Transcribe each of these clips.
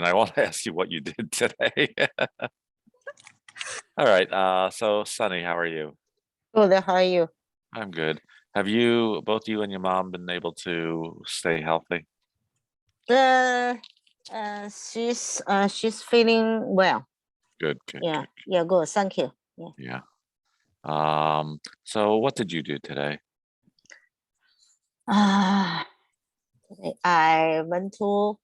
and I want to ask you what you did today. All right. So Sunny, how are you? Good. How are you? I'm good. Have both you and your mom, been able to stay healthy? She's feeling well. Good. Yeah. Good. Thank you. Yeah. So what did you do today? Today I went to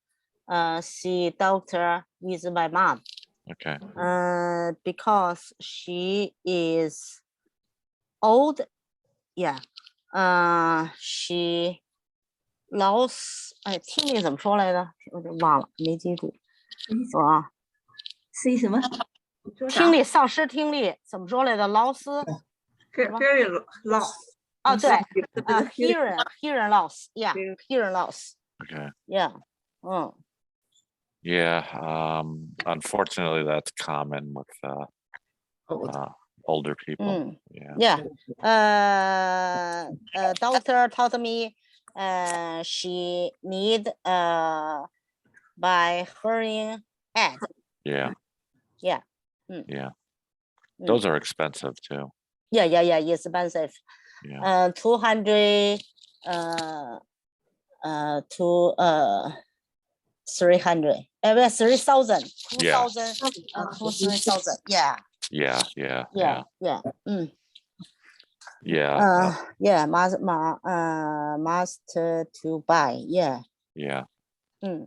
see doctor with my mom. Okay. Because she is old. Yeah. She lost. 听力怎么说来着？我就忘了，没记住。说啊。是什么？听力丧失听力怎么说来着？劳斯。Very loss. 哦，对，hearing loss. Yeah, hearing loss. Okay. Yeah. Yeah. Unfortunately, that's common with older people. Yeah. Doctor told me she need by hearing aid. Yeah. Yeah. Those are expensive too. Yeah. It's expensive. Yeah. 200 to 300. 3,000. 2,000 to 3,000. Yeah. Yeah. Yeah. Must to buy. Yeah. Yeah. Okay.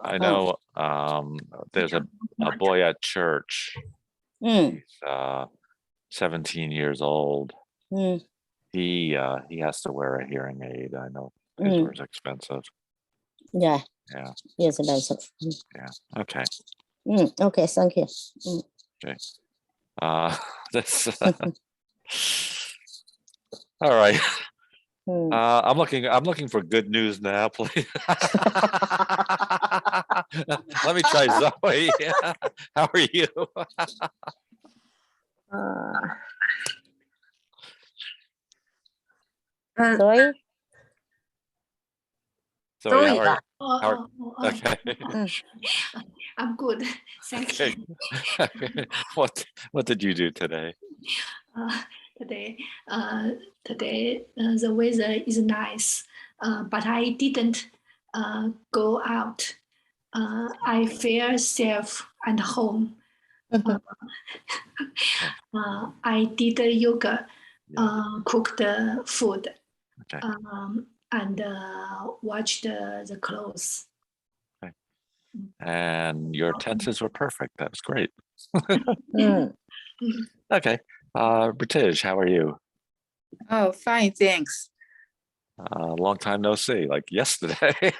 I know. There's a boy at church. He's 17 years old. He has to wear a hearing aid. I know it's expensive. Yeah. It's expensive. Yeah. Okay. Okay. Thank you. Okay. This. All right. I'm looking for good news now, please. Let me try Zoe. How are you? Zoe? Zoe, how are you? Okay. I'm good. Thank you. Okay. What did you do today? Today the weather is nice, but I didn't go out. I feel safe at home. I did yoga, cooked food, Okay. and watched the clothes. Okay. And your tenses were perfect. That was great. Okay. British, how are you? Oh, fine, thanks. Long time no see, like yesterday.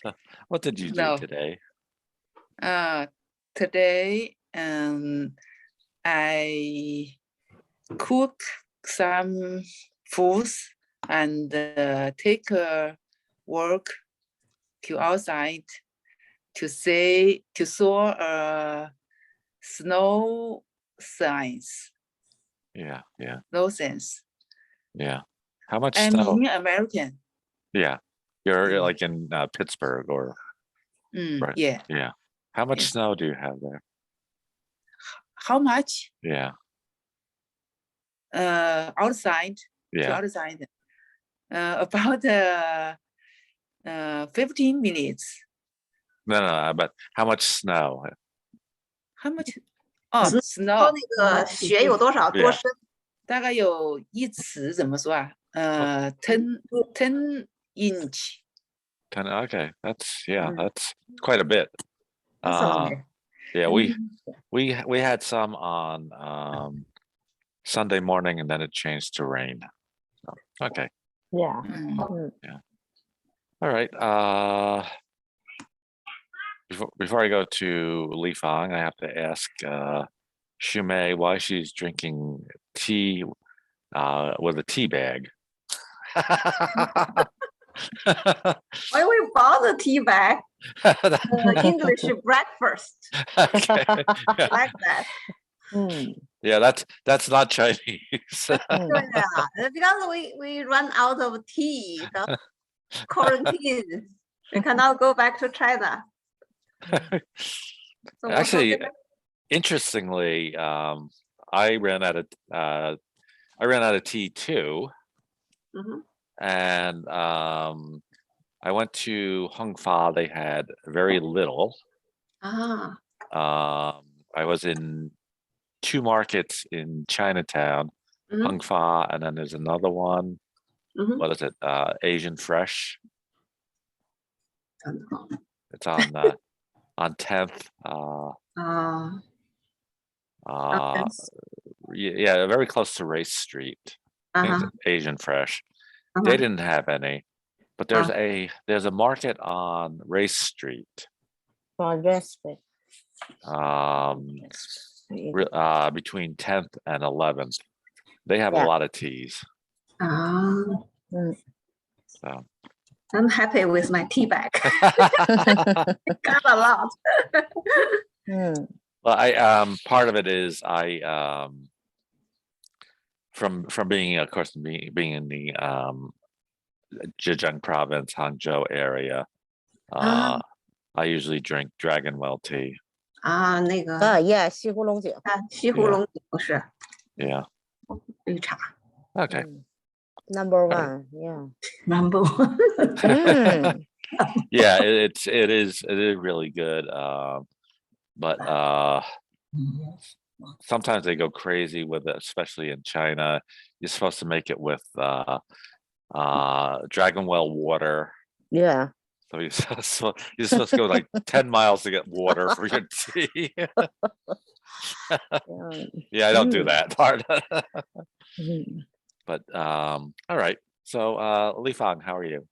So, what did you do today? Today, I cook some foods and take a walk to outside to saw snow signs. Yeah. Snow signs. Yeah. How much I'm snow? in American. Yeah. You're like in Pittsburgh or right? Yeah. How much snow do you have there? How much? Yeah. Outside. Yeah. Outside. About 15 minutes. No, but how much snow? How much? Snow. 那个雪有多少多深？大概有1尺，怎么说啊？10 inch. 10. Okay, that's quite a bit. Yeah, we had some on Sunday morning, and then it changed to rain. So, okay. Yeah. All right. Before I go to Li Fang, I have to ask Shumei why she's drinking tea with a tea bag. Why we bought the tea bag? English breakfast. Okay. Like that. Yeah, that's not Chinese. Because we run out of tea, the quarantine. You cannot go back to China. Actually, interestingly, I ran out of T2, and I went to Hung Fa. They had very little. I was in 2 markets in Chinatown, Hung Fa, and then there's another one. What is it? Asian Fresh. It's on 10th. Yeah, very close to Race Street. Asian Fresh. They didn't have any, but there's a market on Race Street. Between 10th and 11th. They have a lot of teas. So I'm happy with my tea bag. Got a lot. Well, I part of it is I from being, of course, being in the Zhejiang province, Hangzhou area, I usually drink Dragonwell tea. 那个yeah, 西湖龙井。西湖龙井是 Yeah. 绿茶。 Okay. Number 1, yeah. Number 1. Yeah, it is really good. But sometimes they go crazy with it, especially in China. You're supposed to make it with Dragonwell water. Yeah. So you're supposed to go like 10 miles to get water for your tea. Yeah, I don't do that part. But all right. So Li Fang, how are you?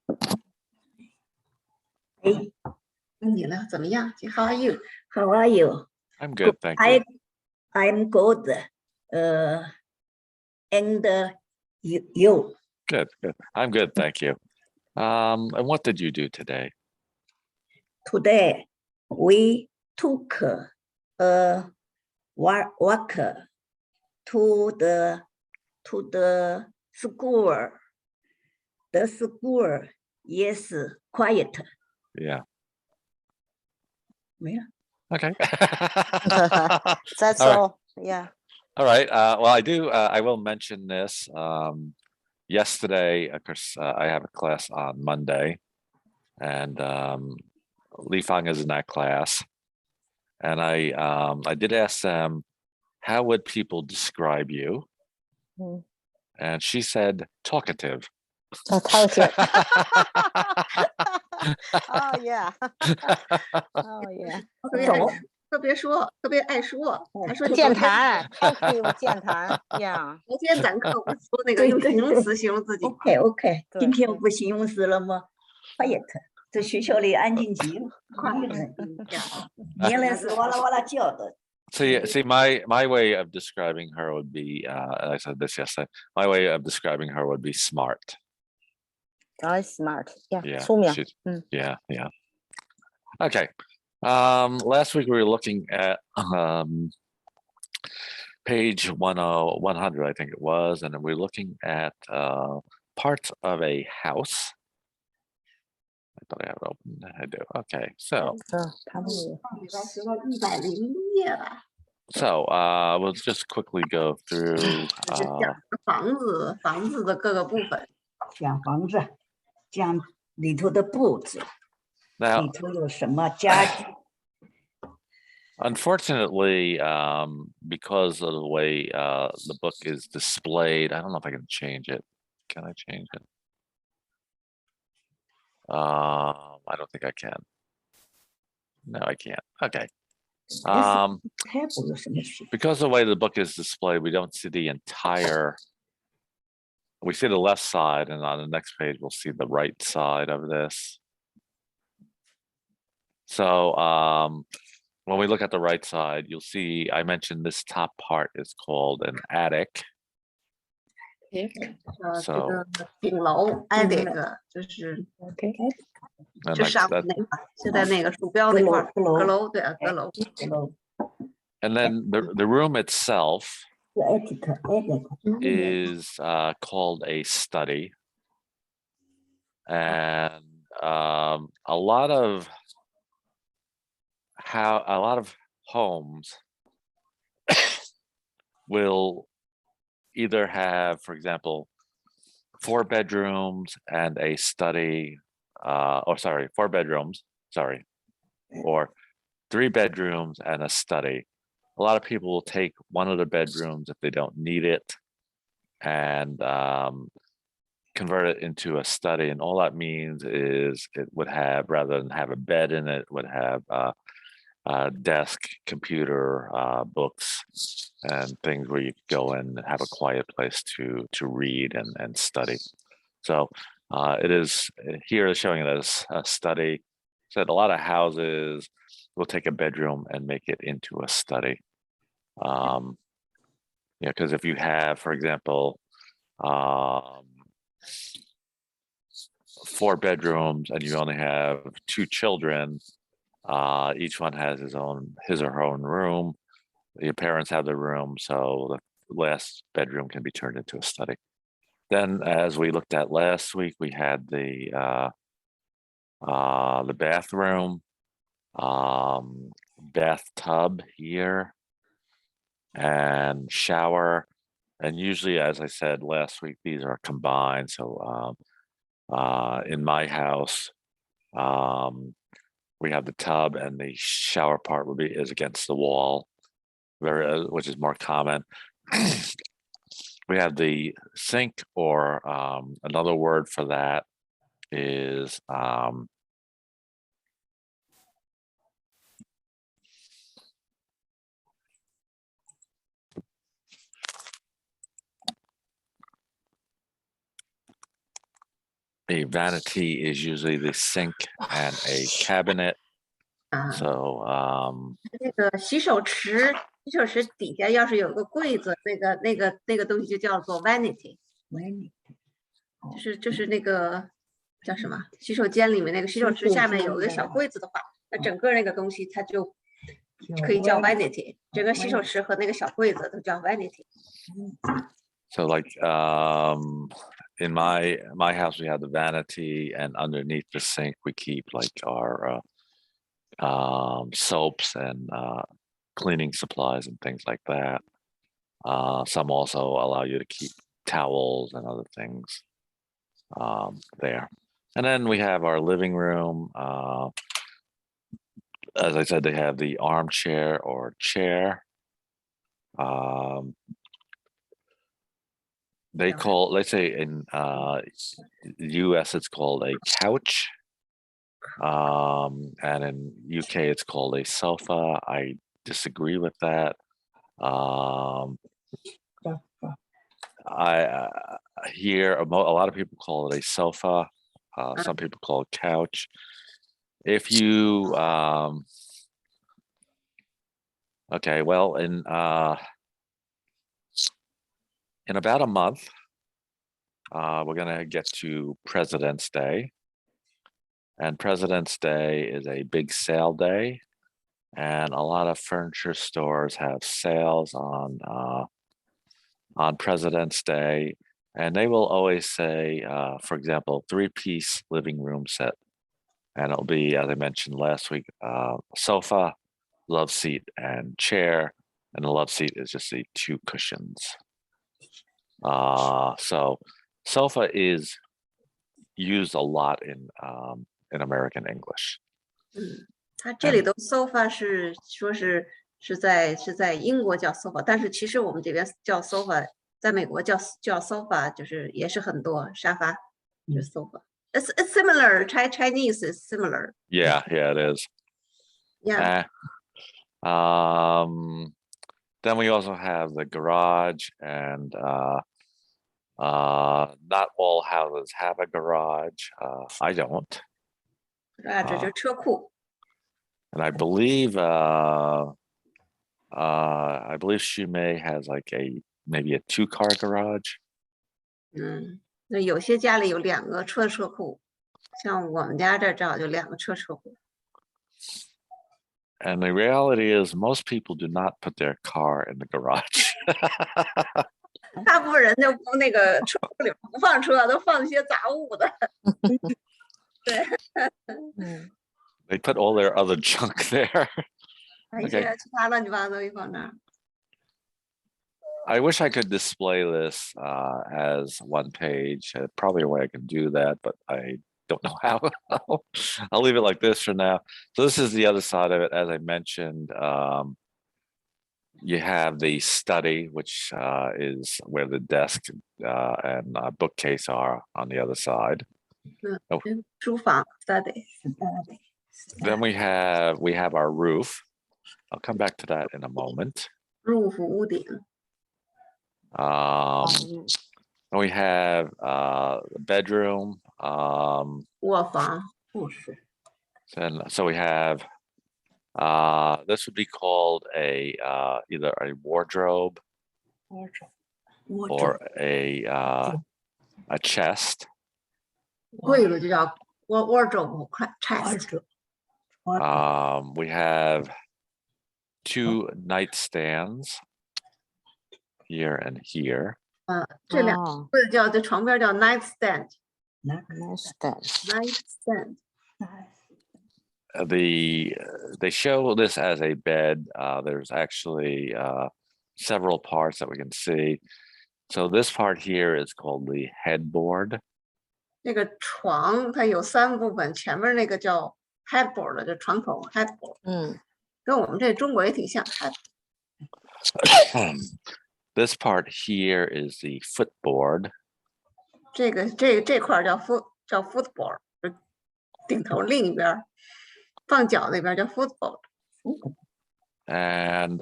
那你呢？怎么样 ？How are you? How are you? I'm good, thank you. I'm good. And you? Good. I'm good, thank you. And what did you do today? Today we took a walk to the school. The school is quiet. Yeah. 没了。 Okay. That's all. Yeah. All right. Well, I will mention this. Yesterday, of course, I have a class on Monday, and Li Fang is in that class. And I did ask them, how would people describe you? And she said, talkative. Oh, yeah. Oh, yeah. 特别爱说，还说健谈 ，talkative 健谈 ，yeah。昨天咱课不说那个用形容词形容自己。OK， 今天不形容词了吗 ？Quiet， 在学校里安静极了。原来是哇啦哇啦叫的。See, my way of describing her would be, I said this yesterday. My way of describing her would be smart. Smart, yeah. Yeah, 聪明。 yeah. Okay. Last week we were looking at page 100, I think it was, and we're looking at parts of a house. I thought I have it open. I do. Okay, so we'll just quickly go through. 房子的各个部分，讲房子，讲里头的布置。 Now, 里头有什么家具？ unfortunately, because of the way the book is displayed, I don't know if I can change it. Can I change it? I don't think I can. No, I can't. Okay. Because of the way the book is displayed, we don't see the entire. We see the left side, and on the next page, we'll see the right side of this. So when we look at the right side, you'll see I mentioned this top part is called an attic. So 顶楼 attic 就是就上面那块，就在那个鼠标那块，阁楼对啊，阁楼。And then the room itself is called a study, and a lot of homes will either have, for example, 4 bedrooms and a study, 4 bedrooms, or 3 bedrooms and a study. A lot of people will take one of the bedrooms if they don't need it and convert it into a study. And all that means is it would have, rather than have a bed in it, would have desk, computer, books, and things where you go in and have a quiet place to read and study. So it is here showing it as a study. So a lot of houses will take a bedroom and make it into a study. Because if you have, for example, 4 bedrooms and you only have 2 children, each one has his or her own room. Your parents have their room, so the last bedroom can be turned into a study. Then, as we looked at last week, we had the bathroom, bathtub here, and shower. And usually, as I said last week, these are combined. So in my house, we have the tub, and the shower part is against the wall, which is more common. We have the sink, or another word for that is a vanity is usually the sink and a cabinet. So 那个洗手池底下要是有个柜子，那个东西就叫做 vanity， 就是那个叫什么？洗手间里面那个洗手池下面有个小柜子的话，那整个那个东西它就可以叫 vanity。整个洗手池和那个小柜子都叫 vanity。So like in my house, we have the vanity, and underneath the sink we keep like our soaps and cleaning supplies and things like that. Some also allow you to keep towels and other things there. And then we have our living room. As I said, they have the armchair or chair. They say in the US it's called a couch. And in UK it's called a sofa. I disagree with that. I hear a lot of people call it a sofa. Some people call it couch. If you okay, well, in about a month, we're gonna get to President's Day. And President's Day is a big sale day, and a lot of furniture stores have sales on President's Day, and they will always say, for example, 3-piece living room set, and it'll be, as I mentioned last week, sofa, love seat, and chair, and the love seat is just the 2 cushions. So sofa is used a lot in American English. 它这里的 sofa 是在英国叫 sofa， 但是其实我们这边叫 sofa， 在美国叫 sofa， 就是也是很多沙发，就是 sofa。It's similar. Chinese is similar. Yeah, it is. Yeah. Then we also have the garage, and not all houses have a garage. I don't. Garage 就是车库。And I believe Shumei has like maybe a 2-car garage. 那有些家里有2个车库，像我们家这正好就2个车库。And the reality is, most people do not put their car in the garage. 大部分人就那个车库里不放车，都放一些杂物的。They put all their other junk there. 一些其他乱七八糟一放那儿。I wish I could display this as one page. Probably a way I can do that, but I don't know how. I'll leave it like this for now. So this is the other side of it. As I mentioned, you have the study, which is where the desk and bookcase are on the other side. Oh. 书房 study. Then we have our roof. I'll come back to that in a moment. Roof 屋顶。And we have the bedroom. 卧房。And so we have this would be called either a wardrobe or a chest. 柜子就叫 wardrobe chest. We have 2 nightstands here and here. 这两个柜子叫这床边叫 nightstand. They show this as a bed. There's actually several parts that we can see. So this part here is called the headboard. 那个床它有3部分，前面那个叫 headboard 就床头 headboard。跟我们这中国也挺像。This part here is the footboard. 这块叫 footboard， 顶头另一边放脚那边叫 footboard。And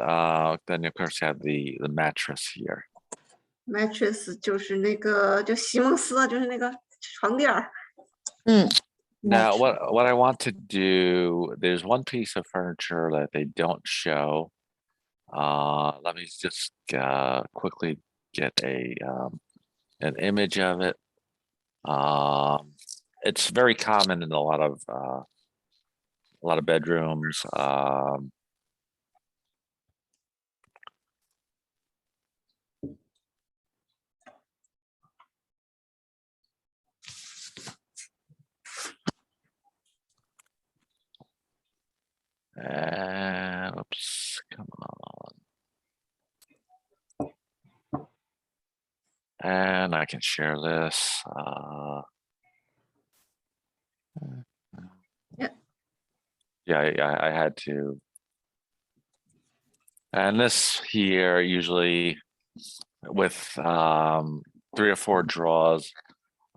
then of course you have the mattress here. Mattress 就是那个就席梦思，就是那个床垫儿。Now, what I want to do, there's one piece of furniture that they don't show. Let me just quickly get an image of it. It's very common in a lot of bedrooms. And oops, come on. And I can share this. Yeah, I had to. And this here usually with 3 or 4 drawers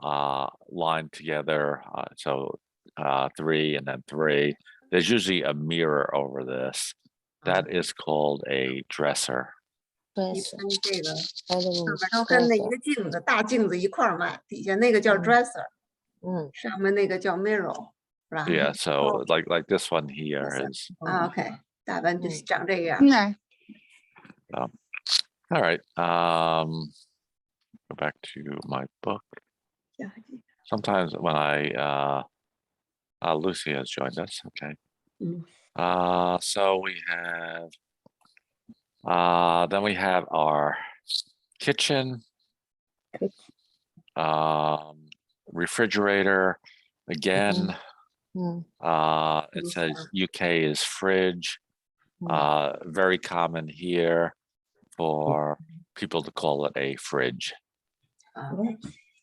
lined together. So 3 and then 3. There's usually a mirror over this. That is called a dresser. 一般这个上面都跟那一个镜子大镜子一块卖，底下那个叫 dresser， 上面那个叫 mirror， 是吧？ Yeah, so like this one here is. OK， 大半就是长这样。All right. Go back to my book. Sometimes when Lucy has joined us. Okay. So we have. Then we have our kitchen, refrigerator. Again, it says UK is fridge. Very common here for people to call it a fridge.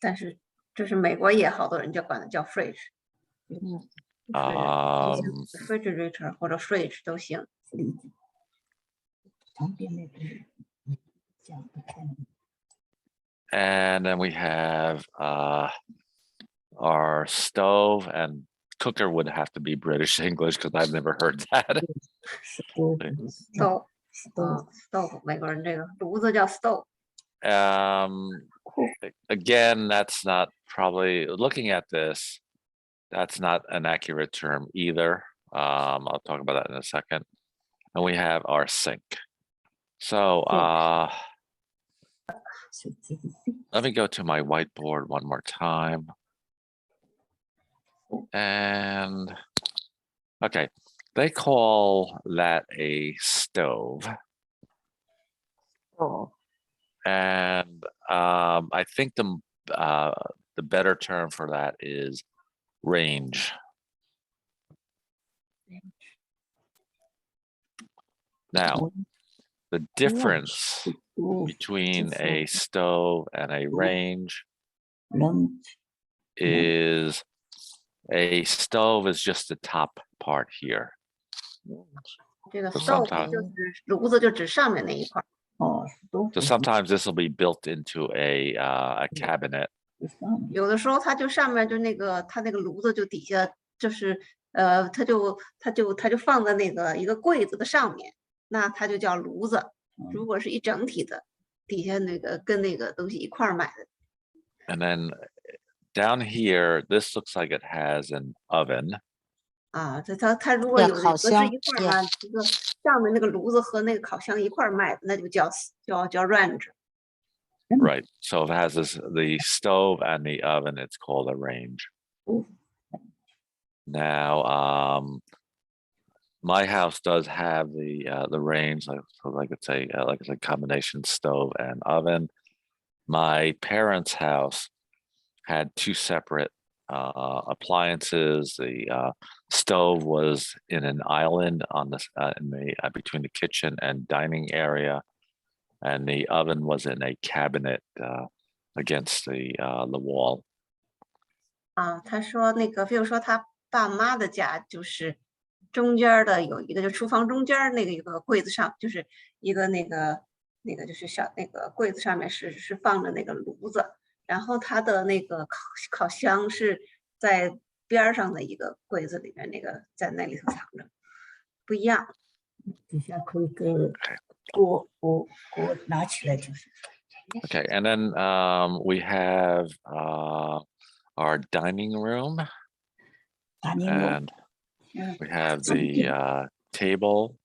但是这是美国也好多人就管它叫 fridge。refrigerator 或者 fridge 都行。And then we have our stove, and cooker would have to be British English because I've never heard that. stove 美国人这个炉子叫 stove。 Again, that's not probably looking at this. That's not an accurate term either. I'll talk about that in a second. And we have our sink. So let me go to my whiteboard one more time. And okay, they call that a stove. And I think the better term for that is range. Now, the difference between a stove and a range is a stove is just the top part here. 这个 stove 就是炉子，就指上面那一块。So sometimes this will be built into a cabinet. 有的时候它就上面就那个，它那个炉子就底下就是它就放在那个一个柜子的上面，那它就叫炉子。如果是一整体的，底下那个跟那个东西一块买的。And then down here, this looks like it has an oven. 啊，它如果有的是一块嘛，这个上面那个炉子和那个烤箱一块卖的，那就叫 range。Right. So if it has the stove and the oven, it's called a range. Now, my house does have the range, like it's a combination stove and oven. My parents' house had two separate appliances. The stove was in an island on between the kitchen and dining area, and the oven was in a cabinet against the wall. 啊，他说那个，比如说他爸妈的家就是中间的有一个，就厨房中间那个一个柜子上，就是一个那个就是小那个柜子上面是放着那个炉子，然后他的那个烤箱是在边上的一个柜子里面，那个在那里头藏着，不一样。底下可以给锅拿起来就是。Okay, and then we have our dining room. And we have the table,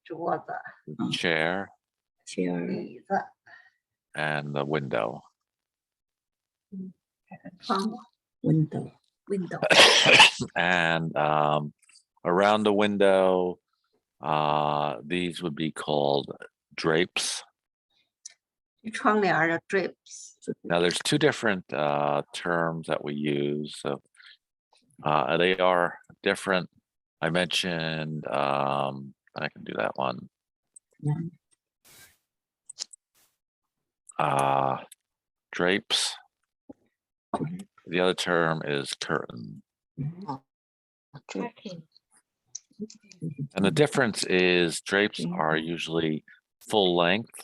桌子 chair, 椅子 and the window. 窗户 window. And around the window, these would be called drapes. 窗帘的 drapes. Now there's two different terms that we use. So they are different. I mentioned, I can do that one. Drapes. The other term is curtain. And the difference is drapes are usually full length.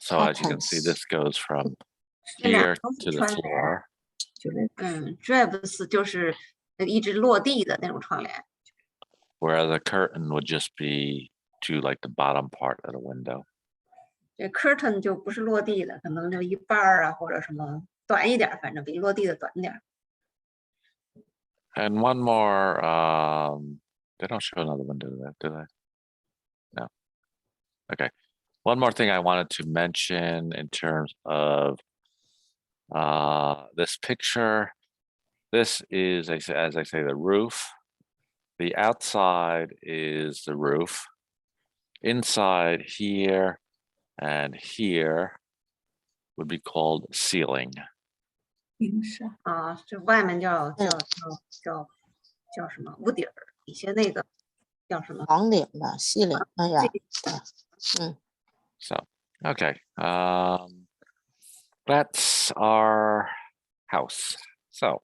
So as you can see, this goes from here to the floor. drapes 就是一直落地的那种窗帘。Whereas a curtain would just be to like the bottom part of the window. 这 curtain 就不是落地的，可能就一半啊，或者什么短一点，反正比落地的短点。And one more, they don't show another window there, do they? No. Okay. One more thing I wanted to mention in terms of this picture. This is, as I say, the roof. The outside is the roof. Inside here and here would be called ceiling. 啊，这外面叫什么屋顶儿，底下那个叫什么？房顶吧，西顶。哎呀，So, okay. That's our house. So,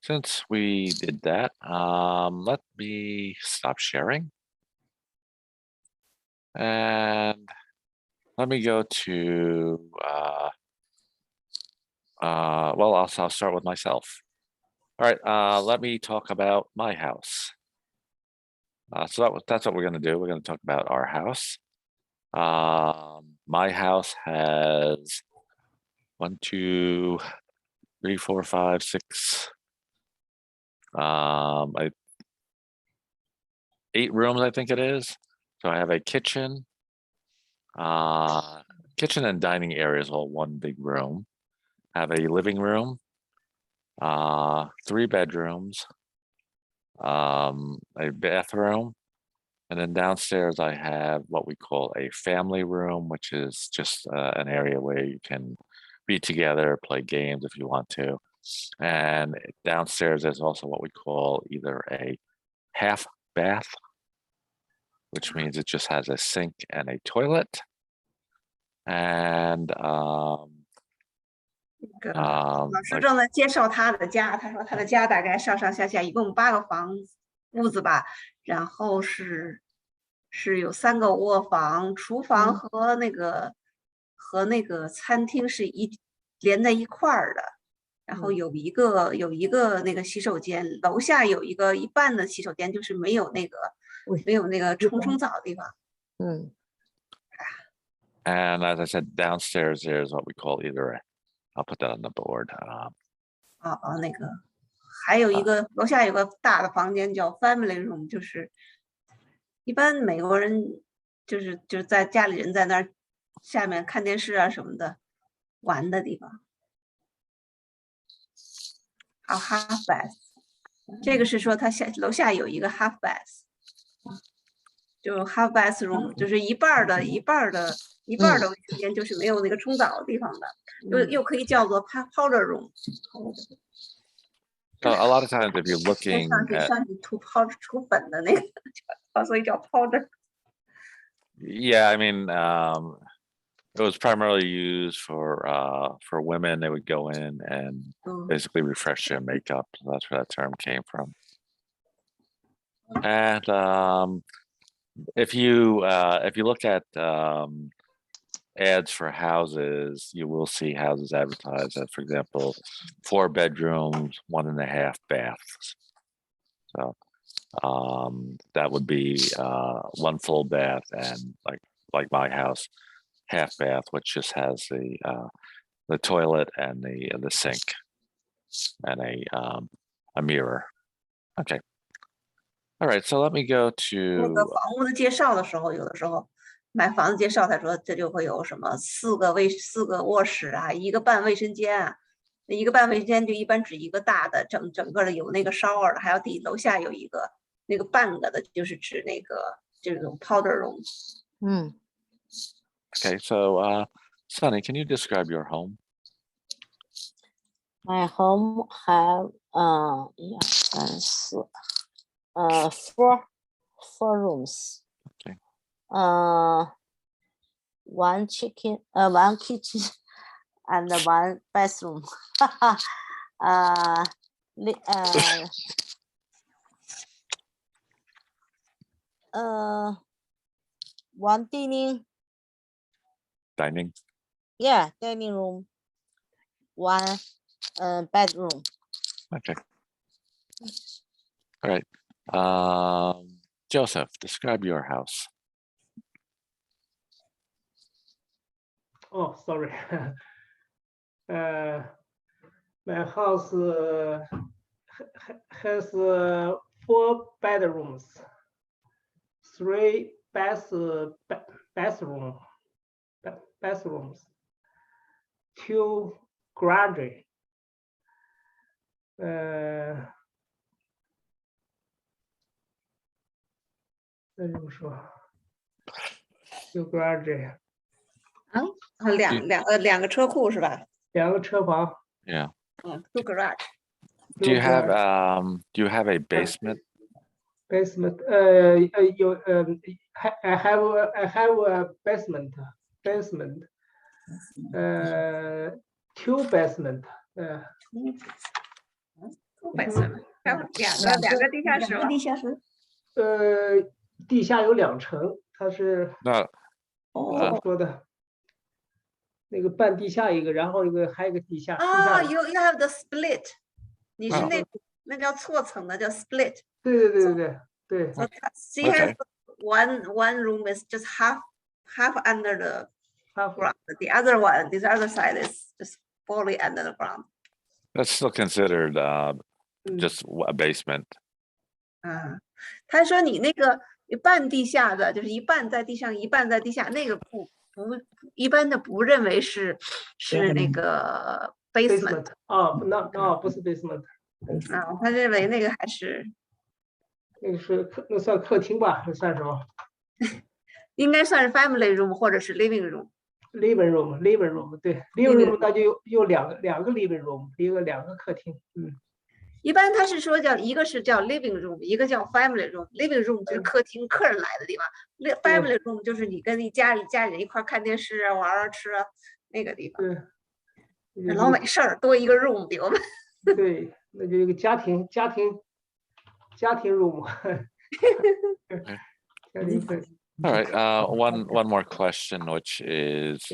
since we did that, let me stop sharing. And let me go to, well, I'll start with myself. All right, let me talk about my house. So that's what we're going to do. We're going to talk about our house. My house has 1, 2, 3, 4, 5, 6, 8 rooms, I think it is. So I have a kitchen, kitchen and dining areas, all one big room. I have a living room, 3 bedrooms, a bathroom, and then downstairs I have what we call a family room, which is just an area where you can be together, play games if you want to. And downstairs there's also what we call either a half bath, which means it just has a sink and a toilet. And 老师正在介绍他的家，他说他的家大概上上下下一共8个屋子吧，然后是有3个卧房，厨房和那个餐厅是连在一块儿的，然后有一个那个洗手间，楼下有一半的洗手间，就是没有那个冲澡的地方。And as I said, downstairs there's what we call either I'll put that on the board. 那个还有一个楼下有个大的房间叫 family room， 就是一般美国人就是在家里人在那儿下面看电视啊什么的玩的地方。half bath， 这个是说他楼下有一个 half bath， 就 half bath room， 就是一半的卫生间，就是没有那个冲澡的地方的，又可以叫做 powder room。So a lot of times if you're looking at 上去涂粉的那个，所以叫 powder。 Yeah, I mean, it was primarily used for women. They would go in and basically refresh their makeup. So that's where that term came from. And if you look at ads for houses, you will see houses advertised as, for example, 4 bedrooms, 1.5 baths. So that would be 1 full bath and like my house, half bath, which just has the toilet and the sink and a mirror. Okay. All right, so let me go to 那个房屋的介绍的时候，有的时候买房子介绍，他说这就会有什么4个卧室啊，1个半卫生间啊，1个半卫生间就一般指一个大的，整个的有那个 shower 的，还有楼下有一个那个半个的，就是指那个这种 powder room。Okay, so Sunny, can you describe your home? My home have 4 rooms. Okay. 1 kitchen and 1 bathroom. 1 Dining? Yeah, dining room. 1 bedroom. Okay. All right. Joseph, describe your house. Oh, sorry. My house has 4 bedrooms, 3 bathrooms, 2 garages. 那怎么说？2 garage。两个车库是吧？2个车房。Yeah. 2 garage. Do you have a basement? Basement. I have a basement. 2 basement. 2 basement. 还有两个地下室吗？地下室。地下有2层，它是怎么说的？那个半地下一个，然后还有一个地下。You have the split. 你是那叫错层的，叫 split. 对。So she has one room is just half under the ground. The other side is just fully under the ground. That's still considered just a basement. 他说你那个半地下的，就是一半在地上，一半在地下，那个不一般的不认为是那个 basement。那不是 basement。他认为那个还是那算客厅吧？那算什么？应该算是 family room 或者是 living room。living room 对 living room 那就有两个 living room， 两个客厅。一般他是说一个是叫 living room， 一个叫 family room。living room 就是客厅，客人来的地方。family room 就是你跟家里人一块看电视啊、玩啊、吃啊那个地方。老没事儿，多一个 room 比我们。对，那就一个家庭 room。All right. One more question, which is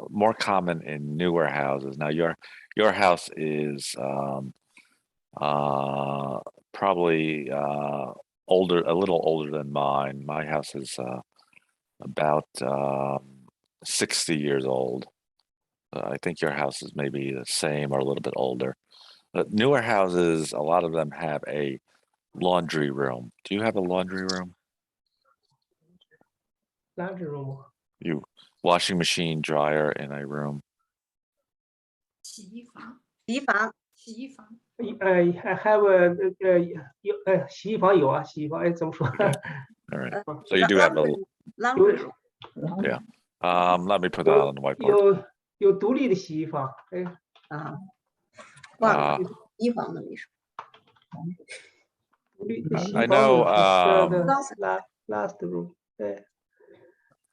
more common in newer houses. Now, your house is probably a little older than mine. My house is about 60 years old. I think your house is maybe the same or a little bit older. But newer houses, a lot of them have a laundry room. Do you have a laundry room? Laundry room. You washing machine, dryer in a room. 洗衣房。I have a 洗衣房有啊，洗衣房哎怎么说 All right. So you do have a laundry room. Yeah. Let me put that on the whiteboard. 有独立的洗衣房。衣房的没说。I know. Last room.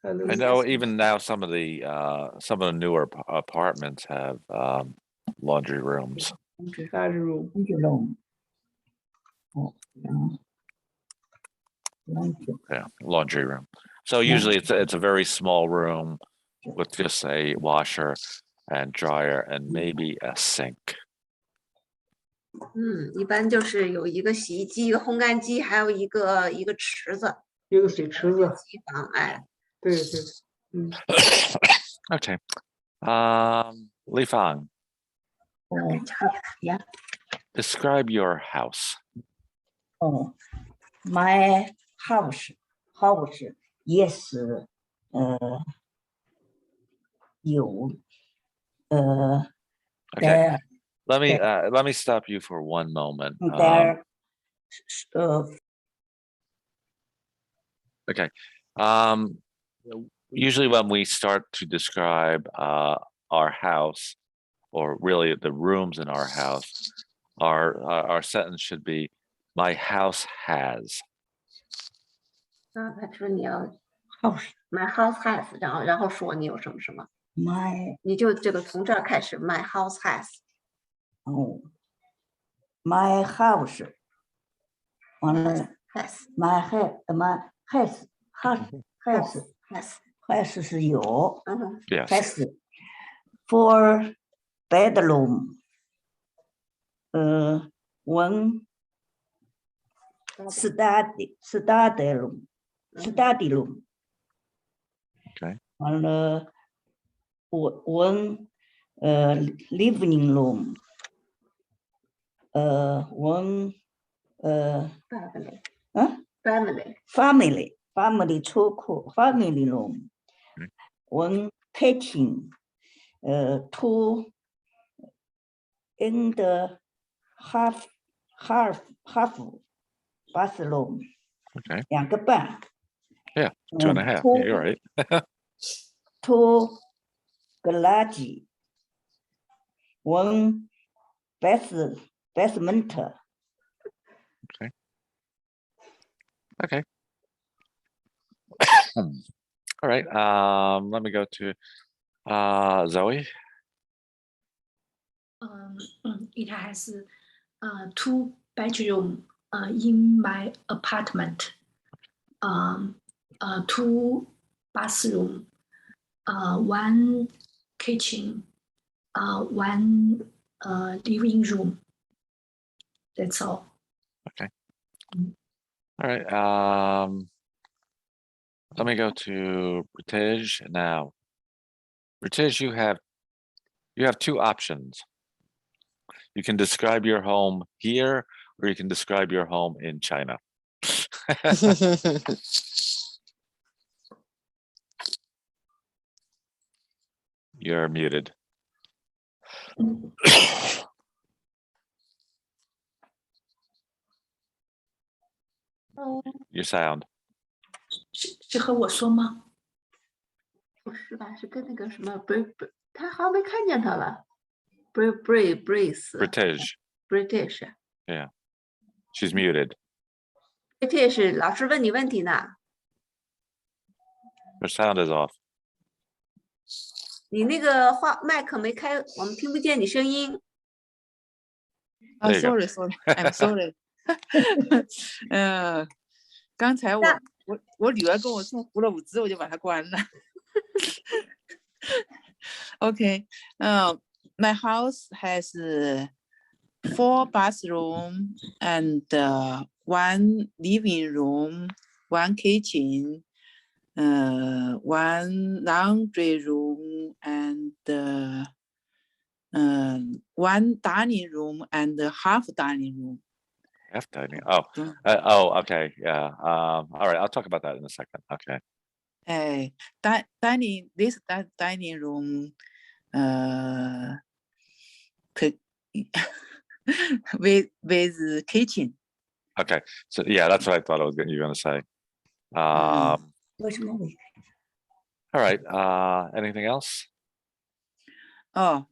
I know. Even now, some of the newer apartments have laundry rooms. Laundry room. Yeah, laundry room. So usually it's a very small room with just a washer and dryer and maybe a sink. 一般就是有一个洗衣机、一个烘干机，还有一个池子，一个水池子。洗衣房，哎，对。Okay. Li Fang. Yeah. Describe your house. My house. Yes. 有 Okay. Let me stop you for one moment. Okay. Usually when we start to describe our house, or really the rooms in our house, our sentence should be, my house has. 他说你要 my house has， 然后说你有什么什么，你就这个从这儿开始 my house has。My house， 完了 has， has 是有 Yes. has for bedroom， one study room。 Okay. 完了 one living room， one family 车库 family room， one kitchen， two in the half bathroom， Okay. 2个半。Yeah, 2.5. Yeah, you're right. Two garage, one basement. Okay. All right. Let me go to Zoe. It has 2 bedroom in my apartment. 2 bathroom, 1 kitchen, 1 living room. That's all. Okay. All right. Let me go to Ritesh now. Ritesh, you have 2 options. You can describe your home here, or you can describe your home in China. You're muted. Your sound. 是和我说吗？不是吧？是跟那个什么 他好像没看见他了。British. Yeah, she's muted. British 老师问你问题呢。Her sound is off. 你那个麦克没开，我们听不见你声音。Sorry, I'm sorry. 刚才我女儿跟我送胡萝卜汁，我就把它关了。Okay. My house has 4 bathrooms and 1 living room, 1 kitchen, 1 laundry room, and 1 dining room and half dining room. Half dining. Okay. Yeah. All right. I'll talk about that in a second. Okay. This dining room with kitchen. Okay. So yeah, that's what I thought you were going to say. All right. Anything else? Oh,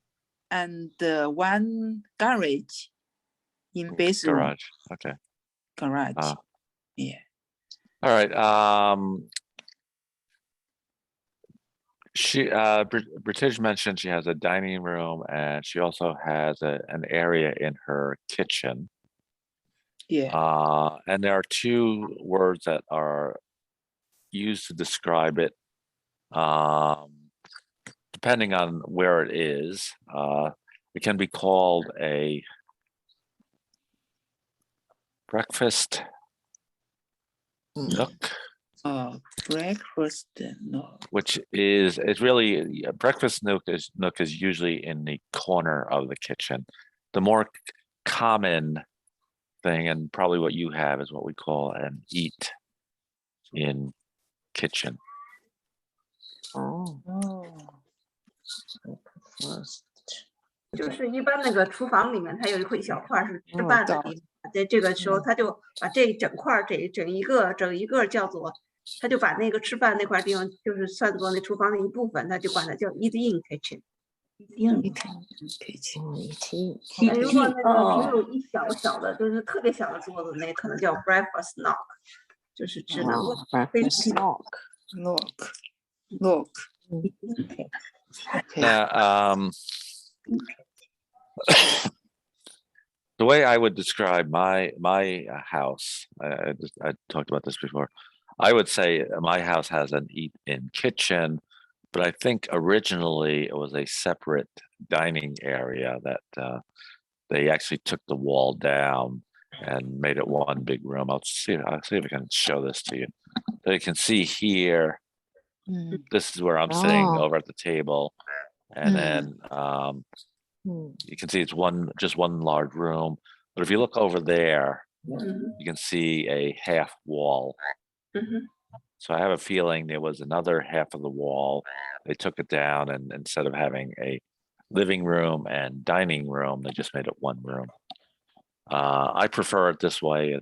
and 1 garage in basement. Garage. Okay. Garage. Yeah. All right. British mentioned she has a dining room and she also has an area in her kitchen. Yeah. And there are 2 words that are used to describe it. Depending on where it is, it can be called a breakfast nook. Breakfast nook. Which is, it's really, a breakfast nook is usually in the corner of the kitchen. The more common thing, and probably what you have, is what we call an eat in kitchen. Oh. 就是一般那个厨房里面，它有一小块是吃饭的地方。在这个时候，他就把这整块整一个叫做，他就把那个吃饭那块地方，就是算作那厨房的一部分，他就管它叫 eat in kitchen。如果那个只有一小的，就是特别小的桌子，那可能叫 breakfast nook， 就是只能够 breakfast nook. Now, the way I would describe my house, I talked about this before. I would say my house has an eat-in kitchen, but I think originally it was a separate dining area that they actually took the wall down and made it one big room. I'll see if I can show this to you. So you can see here. This is where I'm sitting over at the table, and then you can see it's just one large room. But if you look over there, you can see a half wall. So I have a feeling there was another half of the wall. They took it down, and instead of having a living room and dining room, they just made it one room. I prefer it this way.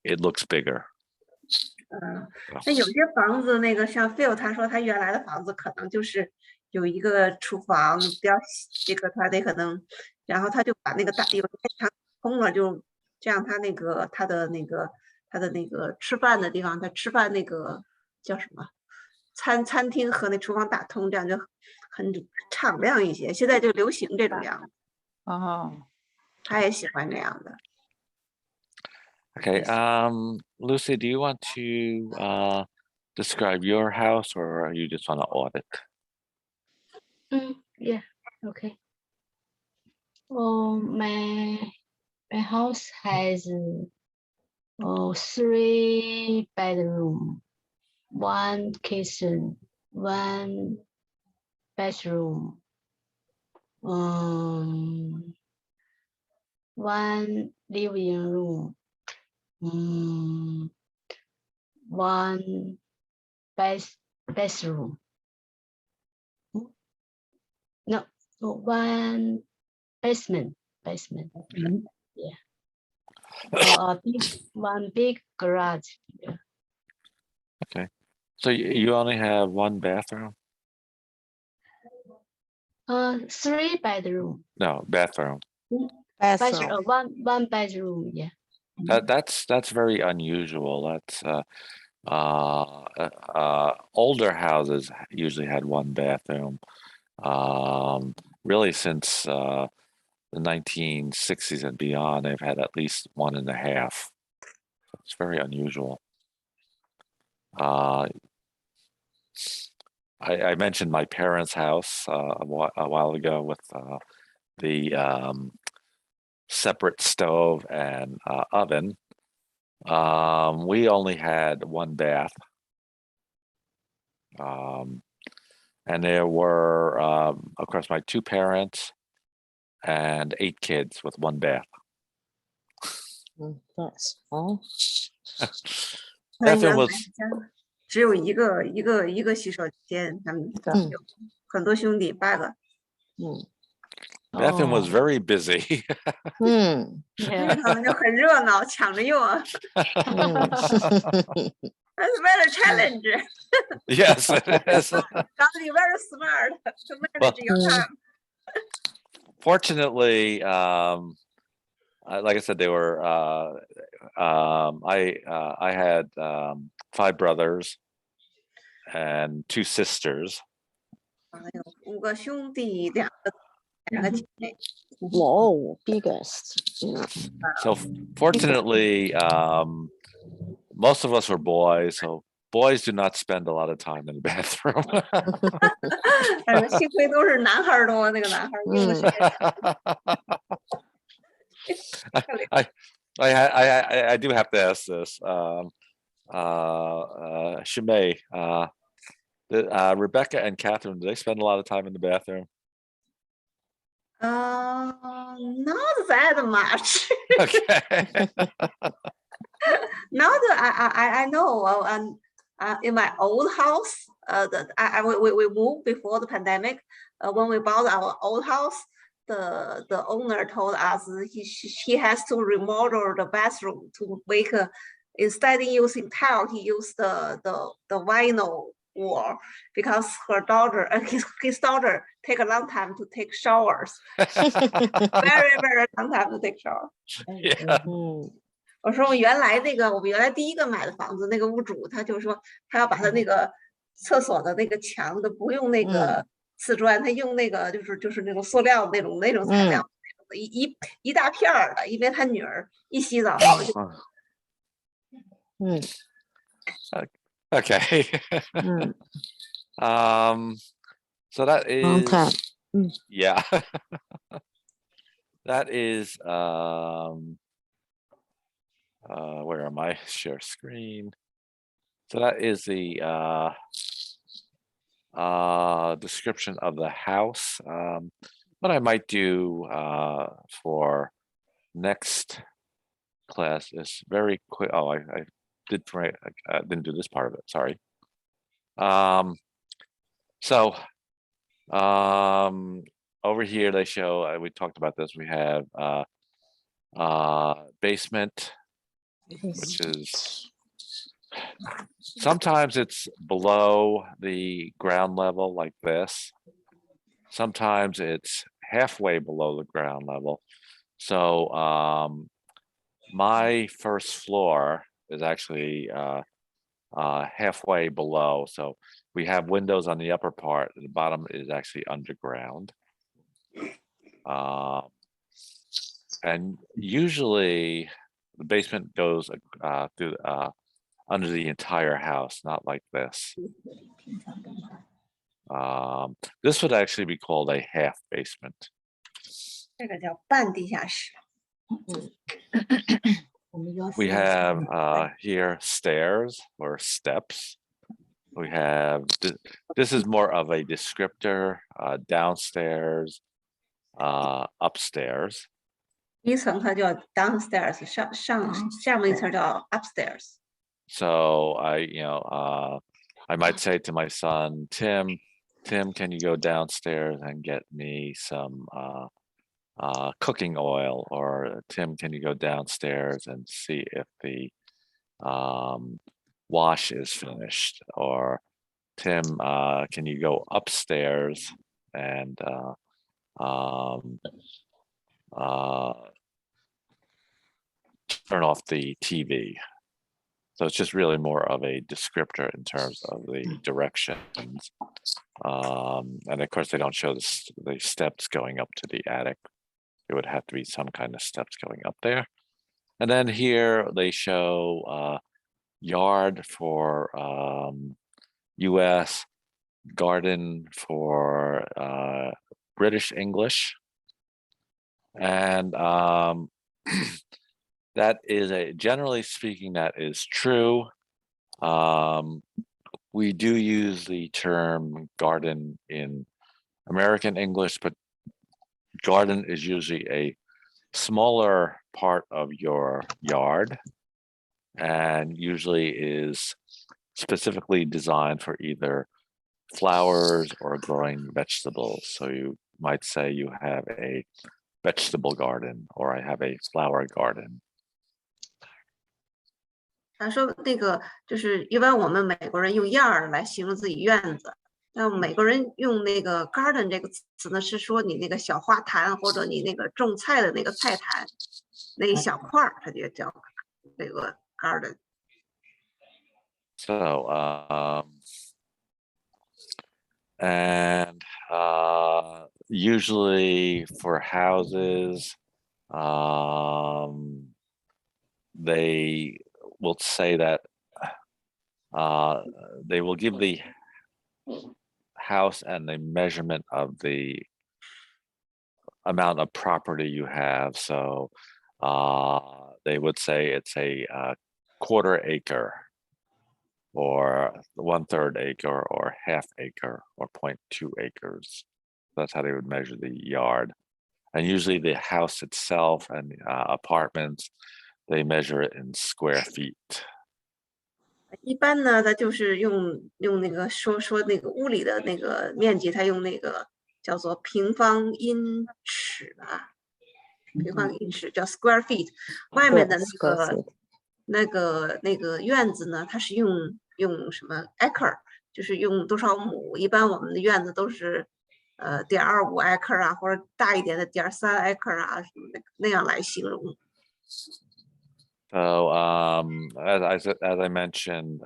It looks bigger. 那有些房子，那个像 Phil 他说他原来的房子可能就是有一个厨房，比较这个他得可能，然后他就把那个有一场空了，就这样他的那个吃饭的地方，他吃饭那个叫什么餐厅和那厨房打通，这样就很敞亮一些。现在就流行这种样子。他也喜欢这样的。Okay, Lucy, do you want to describe your house, or you just want to audit? Yeah, okay. My house has 3 bedrooms, 1 kitchen, 1 bathroom, 1 living room, 1 bathroom. No, 1 basement. Yeah. 1 big garage. Yeah. Okay. So you only have one bathroom? 3 bedroom. No, bathroom. Bedroom, one bedroom, yeah. That's very unusual. That's older houses usually had one bathroom. Really since the 1960s and beyond, they've had at least 1.5. It's very unusual. I mentioned my parents' house a while ago with the separate stove and oven. We only had one bath. And there were, of course, my 2 parents and 8 kids with one bath. That's all. Bathroom was 只有一个洗手间，他们有很多兄弟8个。Bathroom was very busy. 他们就很热闹，抢着用啊。That's very challenge. Yes, it is. Got to be very smart to manage your time. Fortunately, like I said, they were. I had 5 brothers and 2 sisters. 有5个兄弟，2个姐妹。Whoa, biggest. So fortunately, most of us were boys, so boys do not spend a lot of time in the bathroom. 幸亏都是男孩多，那个男孩用的时间。I do have to ask this. Shimei, Rebecca and Catherine, do they spend a lot of time in the bathroom? Not that much. Okay. Not I know. In my old house, we moved before the pandemic. When we bought our old house, the owner told us he has to remodel the bathroom to make instead of using tile, he used the vinyl wall because her daughter, his daughter, take a long time to take showers. Very long time to take shower. Yeah. 我说我们原来第一个买的房子，那个屋主他就说他要把他那个厕所的那个墙的不用那个瓷砖，他用那个就是那种塑料那种材料，一大片儿的，因为他女儿一洗澡就。Okay. So that is long time. Yeah. That is where am I? Share screen. So that is the description of the house. What I might do for next class is very quick. Oh, I didn't do this part of it. Sorry. So over here they show. We talked about this. We have basement, which is sometimes it's below the ground level like this. Sometimes it's halfway below the ground level. So my first floor is actually halfway below. So we have windows on the upper part. The bottom is actually underground. And usually the basement goes through under the entire house, not like this. This would actually be called a half basement. 这个叫半地下室。We have here stairs or steps. We have this is more of a descriptor. Downstairs, upstairs. 一层它叫 downstairs，下面一层叫 upstairs。So I might say to my son, Tim, can you go downstairs and get me some cooking oil? Or Tim, can you go downstairs and see if the wash is finished, or Tim, can you go upstairs and turn off the TV? So it's just really more of a descriptor in terms of the directions. And of course, they don't show the steps going up to the attic. It would have to be some kind of steps going up there. And then here they show yard for US, garden for British English. And that is generally speaking, that is true. We do use the term garden in American English, but garden is usually a smaller part of your yard and usually is specifically designed for either flowers or growing vegetables. So you might say you have a vegetable garden or I have a flower garden. 他说那个就是一般我们美国人用 yard 来形容自己院子，那美国人用那个 garden 这个词呢，是说你那个小花坛或者你那个种菜的那个菜坛那一小块儿，它就叫那个 garden. So and usually for houses, they will say that they will give the house and the measurement of the amount of property you have. So they would say it's a quarter acre or 1/3 acre or half acre or 0.2 acres. That's how they would measure the yard. And usually the house itself and apartments, they measure it in square feet. 一般呢，它就是用那个说那个屋里的那个面积，它用那个叫做平方英尺吧，平方英尺叫 square feet。外面的那个院子呢，它是用什么 acre， 就是用多少亩。一般我们的院子都是0.25 acre 啊，或者大一点的0.3 acre 啊，什么那样来形容。So as I mentioned,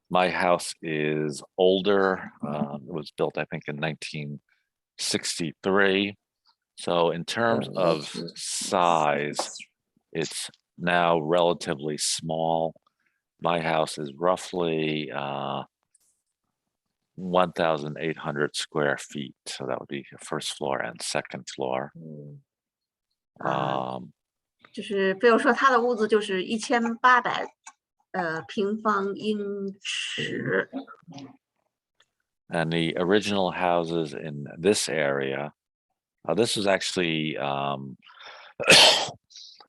my house is older. It was built, I think, in 1963. So in terms of size, it's now relatively small. My house is roughly 1,800 square feet. So that would be first floor and second floor. 就是比如说他的屋子就是1800平方英尺。And the original houses in this area, this was actually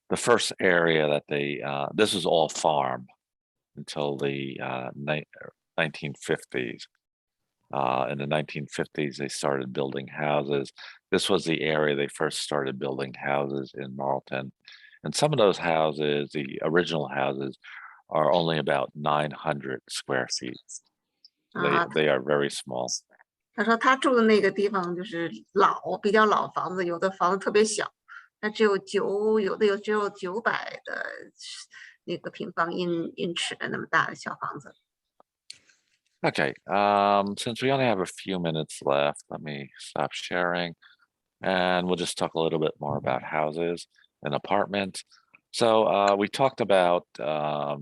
the first area that this was all farm until the 1950s. In the 1950s, they started building houses. This was the area they first started building houses in Marlton. And some of those houses, the original houses, are only about 900 square feet. They are very small. 他说他住的那个地方就是比较老房子，有的房子特别小，它只有有的只有900的那个平方英尺的那么大的小房子。Okay, since we only have a few minutes left, let me stop sharing and we'll just talk a little bit more about houses and apartments. So we talked about the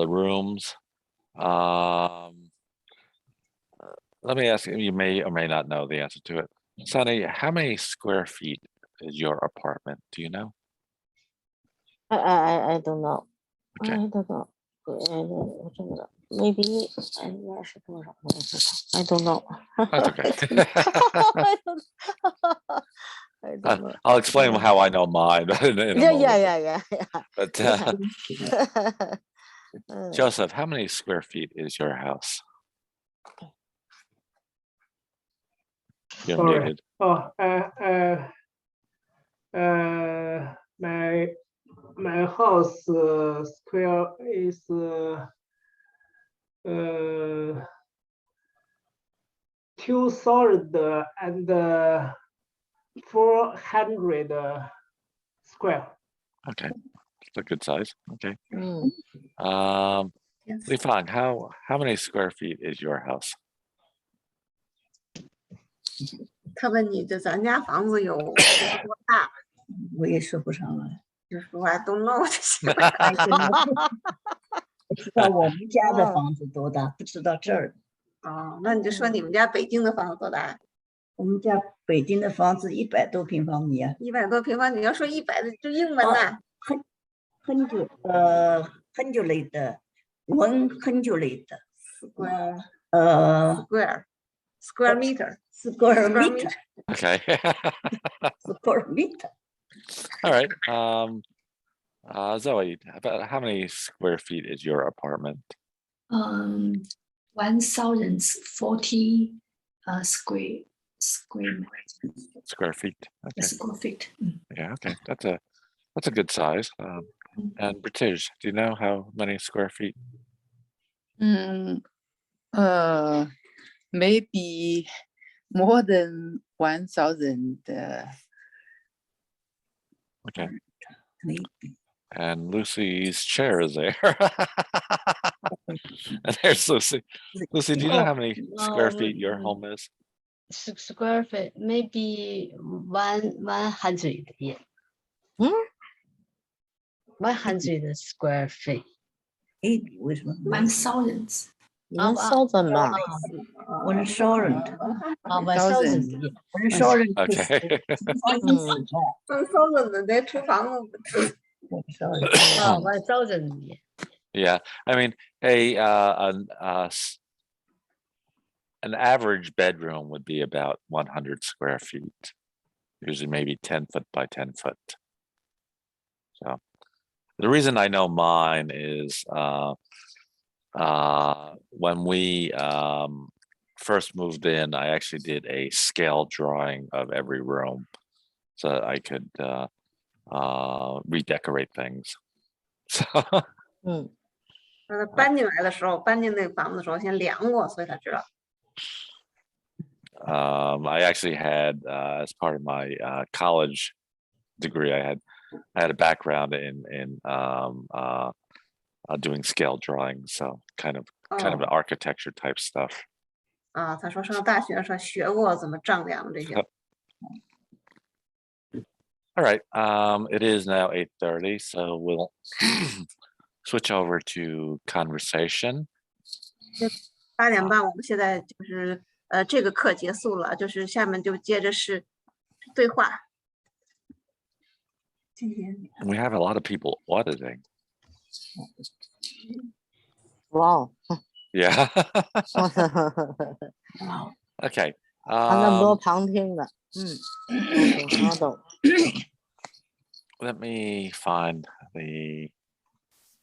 rooms. Let me ask you, you may or may not know the answer to it. Sunny, how many square feet is your apartment? Do you know? I don't know. Okay. I don't know. Maybe I don't know. That's okay. I don't know. I'll explain how I know mine. Yeah. But Joseph, how many square feet is your house? You're muted. Oh, my My house square is 2,400 square. Okay, it's a good size. Okay. Li Fang, how many square feet is your house? 他问你这咱家房子有多大？我也说不上来。就说 I don't know 就行了。我知道我们家的房子多大，不知道这儿。哦，那你就说你们家北京的房子多大？我们家北京的房子100多平方米啊。100多平方米，你要说100的就英文呐。很久类的文很久类的 square meter. Okay. Square meter. All right. Zoe, about how many square feet is your apartment? 1,040 square feet. Okay. Square feet. Yeah. Okay. That's a good size. And British, do you know how many square feet? Maybe more than 1,000. Okay. And Lucy's chair is there. And there's Lucy. Lucy, do you know how many square feet your home is? Square feet, maybe 100. Yeah. 100 square feet. 为什么 1,000. 1,000吧。1,000. 1,000. Okay. 1,000的在厨房。1,000. Yeah, I mean, an average bedroom would be about 100 square feet, usually maybe 10 foot by 10 foot. So the reason I know mine is when we first moved in, I actually did a scale drawing of every room so that I could redecorate things. So 他搬进来的时候，搬进那个房子的时候，先量过，所以他知道。I actually had, as part of my college degree, I had a background in doing scale drawing, so kind of architecture type stuff. 他说上大学的时候学过怎么丈量这些。All right, it is now 8:30, so we'll switch over to conversation. 8点半，我们现在就是这个课结束了，就是下面就接着是对话。We have a lot of people auditing. Wow. Yeah. Okay. 那么多旁听的，好懂。Let me find the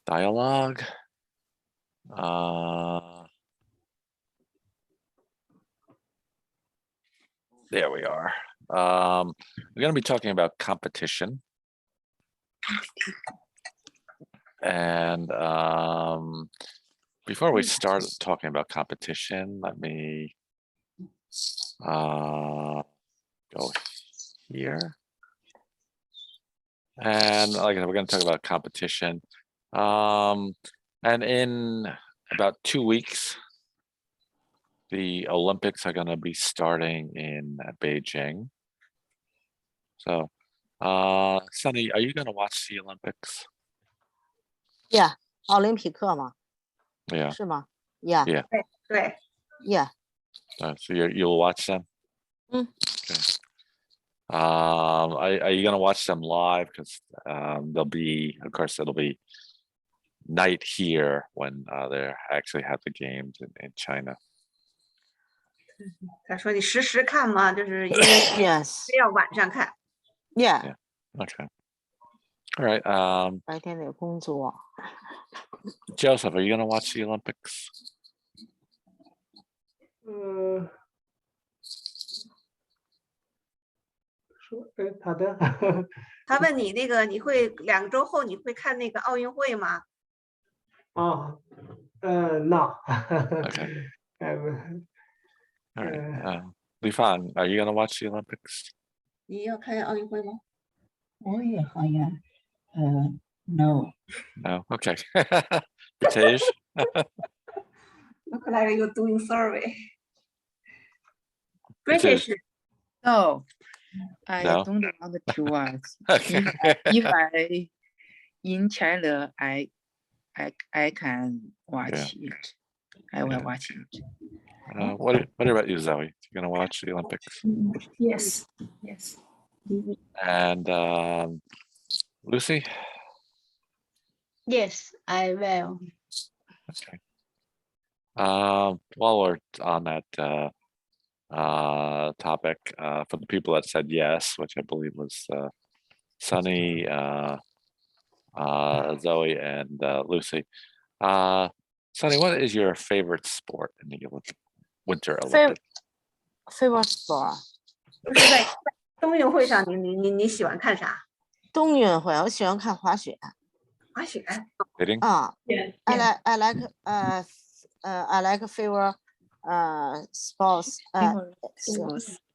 dialogue. There we are. We're going to be talking about competition. And before we start talking about competition, let me go here. And like I said, we're going to talk about competition. And in about 2 weeks, the Olympics are going to be starting in Beijing. So, Sunny, are you going to watch the Olympics? Yeah, 奥林匹克嘛。Yeah. 是吗 ？Yeah. Yeah. 对。Yeah. So you'll watch them? Okay. Are you going to watch them live? Because they'll be, of course, it'll be night here when they actually have the games in China. 他说你实时看吗？就是因为要晚上看。Yeah. Okay. All right. 白天得工作。Joseph, are you going to watch the Olympics? 好的。他问你那个，你会2周后你会看那个奥运会吗？哦，no. Okay. All right. Lifan, are you gonna watch the Olympics? 你要看奥运会吗？我也好像，no. No. Okay. Pritesh? Look like you're doing survey. British. No, I No? don't want to watch. Okay. If I in China, I can watch it. I will watch it. What about you, Zoe? You gonna watch the Olympics? Yes. And Lucy? Yes, I will. Okay. While we're on that topic, for the people that said yes, which I believe was Sunny, Zoe, and Lucy. Sunny, what is your favorite sport in the Winter Olympics? Favorite sport？ 就是在冬运会上，你喜欢看啥？冬运会，我喜欢看滑雪。滑雪。啊 Yeah. I like favorite sports。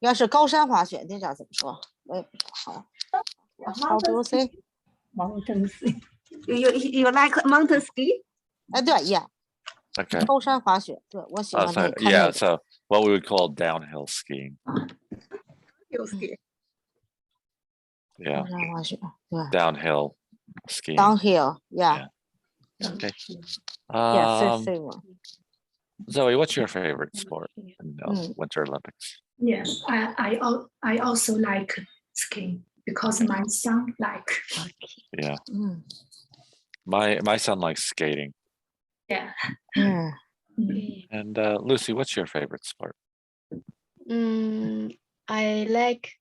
应该是高山滑雪，那叫怎么说？我也不知道。好 ，How do you say? Mountain ski. You like mountain ski? 哎，对 ，Yeah. Okay. 高山滑雪，对我喜欢那 So 个。yeah, so what we would call downhill skiing. You ski. Yeah. 高山滑雪，对。 Downhill skiing. Downhill, yeah. Okay. Yeah, favorite. Zoe, what's your favorite sport in the Winter Olympics? Yes, I also like skiing because my son like. Yeah. My son likes skating. Yeah. And Lucy, what's your favorite sport? I like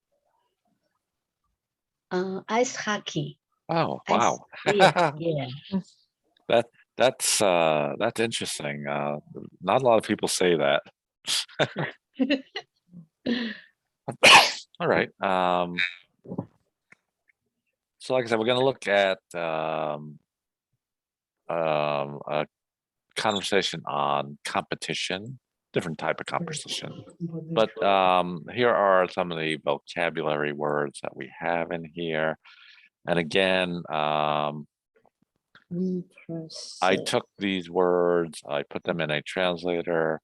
ice hockey. Oh, wow. Yeah. That's interesting. Not a lot of people say that. All right. So like I said, we're going to look at a conversation on competition, different type of competition. But here are some of the vocabulary words that we have in here. And again, I took these words, I put them in a translator,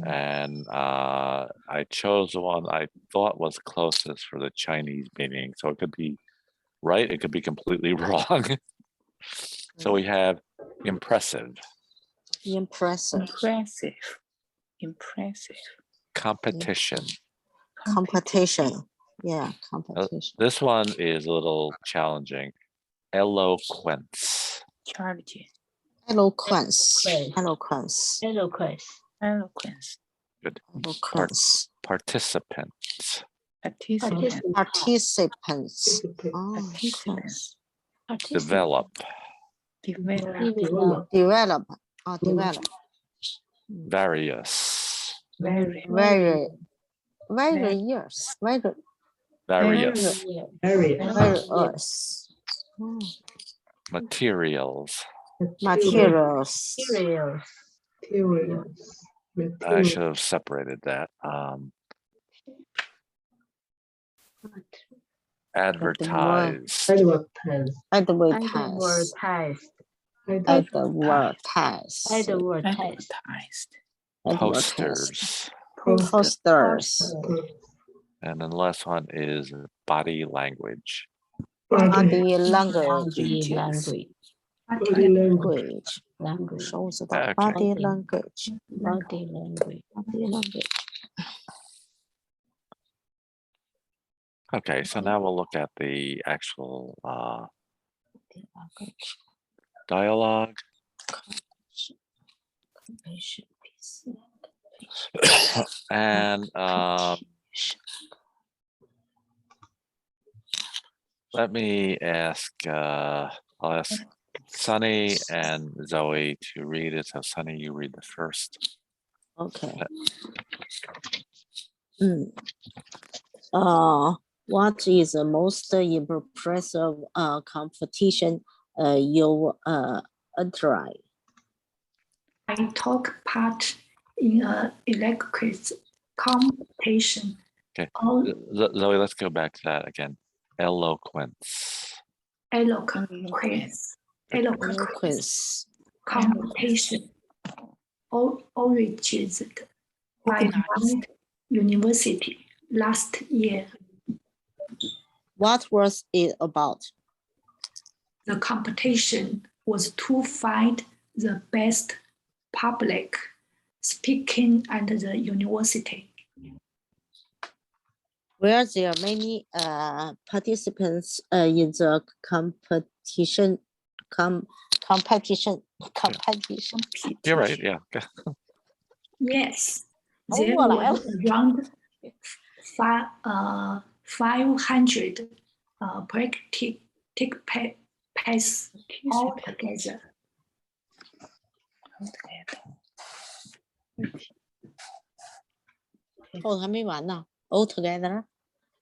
and I chose the one I thought was closest for the Chinese meaning. So it could be right, it could be completely wrong. So we have impressive. Impressive. Competition. Competition. Yeah, competition. This one is a little challenging. Eloquence. Eloquence. Good. Eloquence. Participants. Participants. Develop. Develop. Various. Various. Materials. I should have separated that. Advertise. Posters. And then the last one is body language. Body language. Shows about body language. Okay, so now we'll look at the actual dialogue. And let me ask, I'll ask Sunny and Zoe to read it. So Sunny, you read the first. Okay. What is the most impressive competition you entered? I took part in an eloquence competition. Okay, Zoe, let's go back to that again. Eloquence. Eloquence competition organized by my university last year. What was it about? The competition was to find the best public speaking at the university. Were there many participants in the competition? You're right, yeah. Yes, there were around 500 participants altogether. Oh, 还没完呢。All together?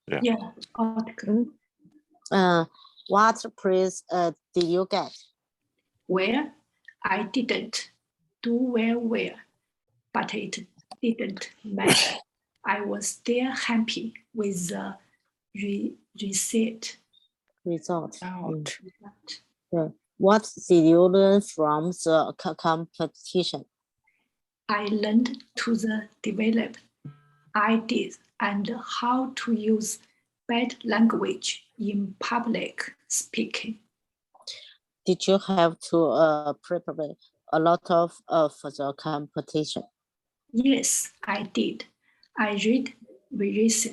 Yeah, altogether. What prize did you get? Well, I didn't do well, but it didn't matter. I was still happy with the result. Yeah. What did you learn from the competition? I learned to develop ideas and how to use bad language in public speaking. Did you have to prepare a lot for the competition? Yes, I did. I read various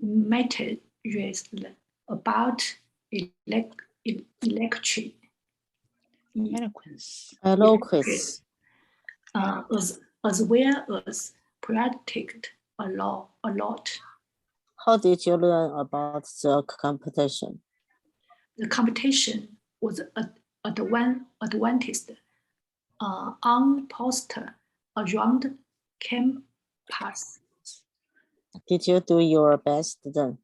materials about eloquence. As well as practiced a lot. How did you learn about the competition? The competition was advanced on poster around campus. Did you do your best then?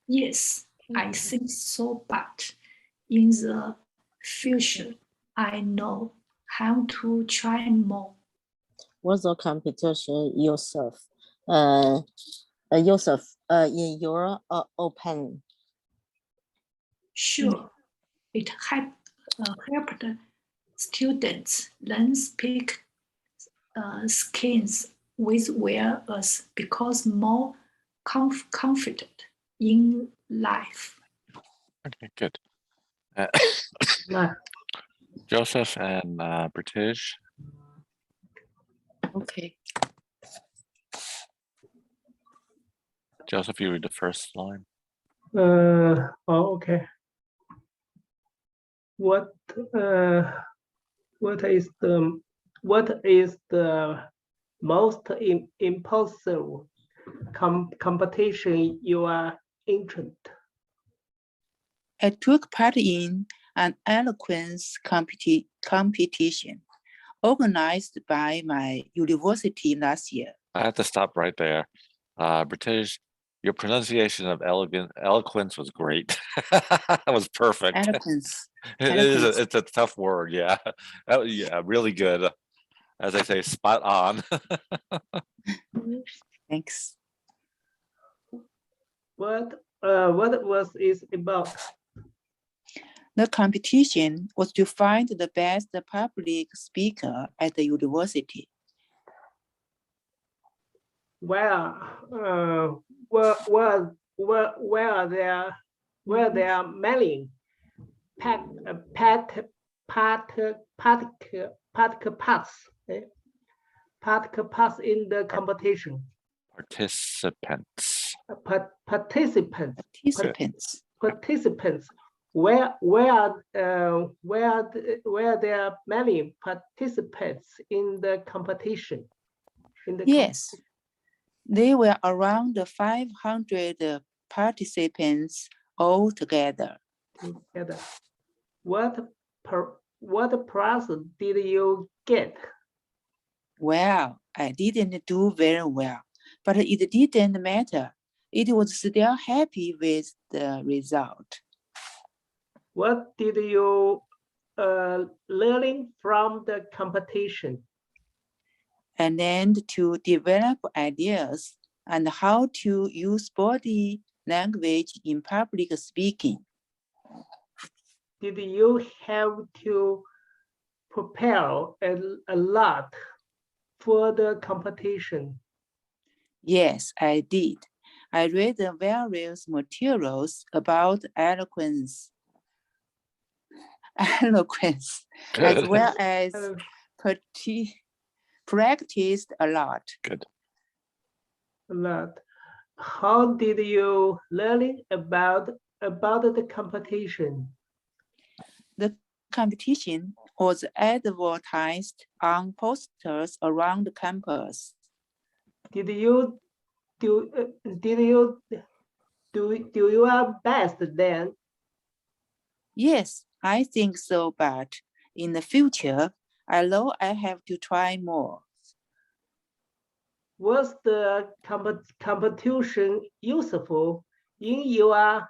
Yes, I think so, but in the future, I know how to try more. What's the competition yourself? In your opinion? Sure, it helped students learn speak skills with whereas because more confident in life. Okay, good. Joseph and British. Okay. Joseph, you read the first line. Okay. What is the most impulsive competition you are entered? I took part in an eloquence competition organized by my university last year. I have to stop right there. British, your pronunciation of eloquence was great. That was perfect. Eloquence. It's a tough word, yeah. Yeah, really good. As I say, spot on. Thanks. What was it about? The competition was to find the best public speaker at the university. Were there many participants in the competition? Participants. Participants. Were there many participants in the competition? Yes, there were around 500 participants altogether. What prize did you get? Well, I didn't do very well, but it didn't matter. it was still happy with the result. What did you learn from the competition? I learned to develop ideas and how to use body language in public speaking. Did you have to prepare a lot for the competition? Yes, I did. I read the various materials about eloquence, as well as practiced a lot. Good. A lot. How did you learn about the competition? The competition was advertised on posters around the campus. Did you do your best then? Yes, I think so, but in the future, I know I have to try more. Was the competition useful in your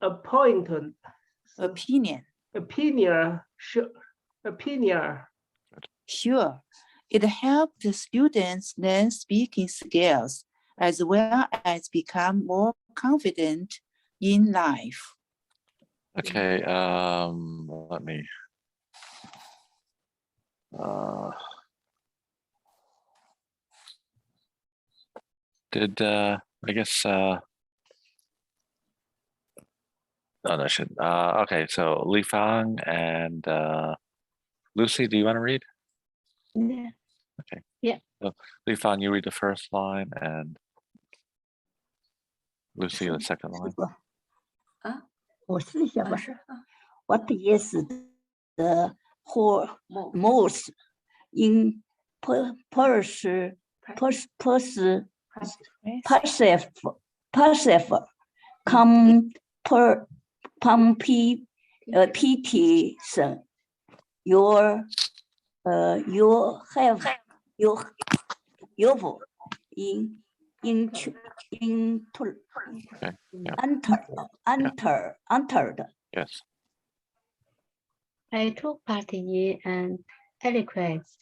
opinion? Sure, it helped the students learn speaking skills as well as become more confident in life. Okay, let me. I guess no, should okay, so Li Fang and Lucy, do you want to read? Yeah. Okay. Yeah. So Li Fang, you read the first line and Lucy the second line. What is the most impressive competition you have entered. Yes. I took part in an eloquence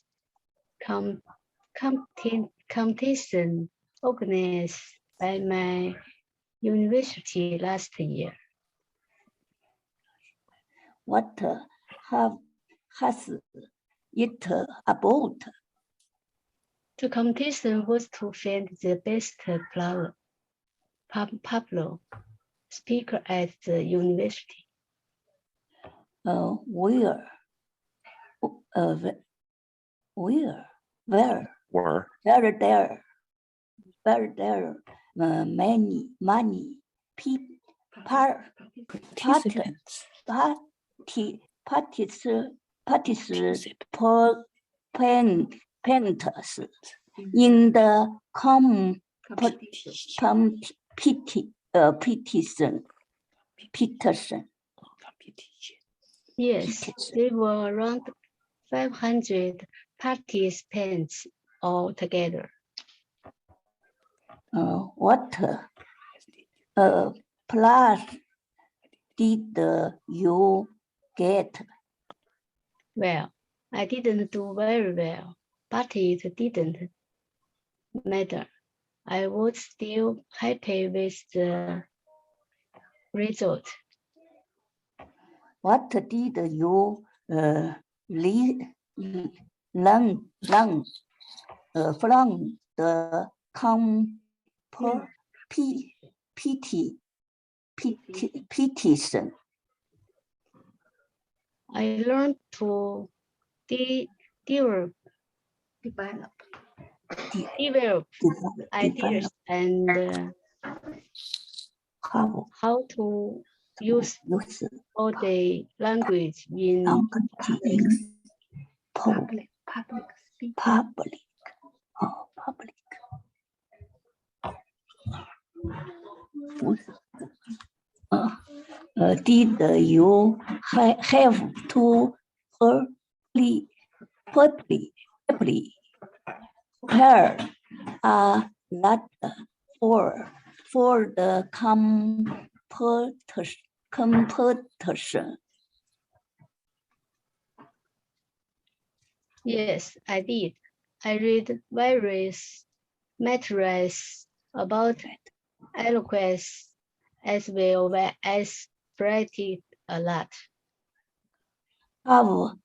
competition organized by my university last year. What has it about? The competition was to find the best Pablo speaker at the university. Where there many participants in the competition. Yes, there were around 500 participants altogether. What plus did you get? Well, I didn't do very well, but it didn't matter. I was still happy with the result. What did you learn from the competition? I learned to develop ideas and how to use body language in public. Did you have to prepare a lot for for the competition? Yes, I did. I read various materials about eloquence as well as practice a lot. How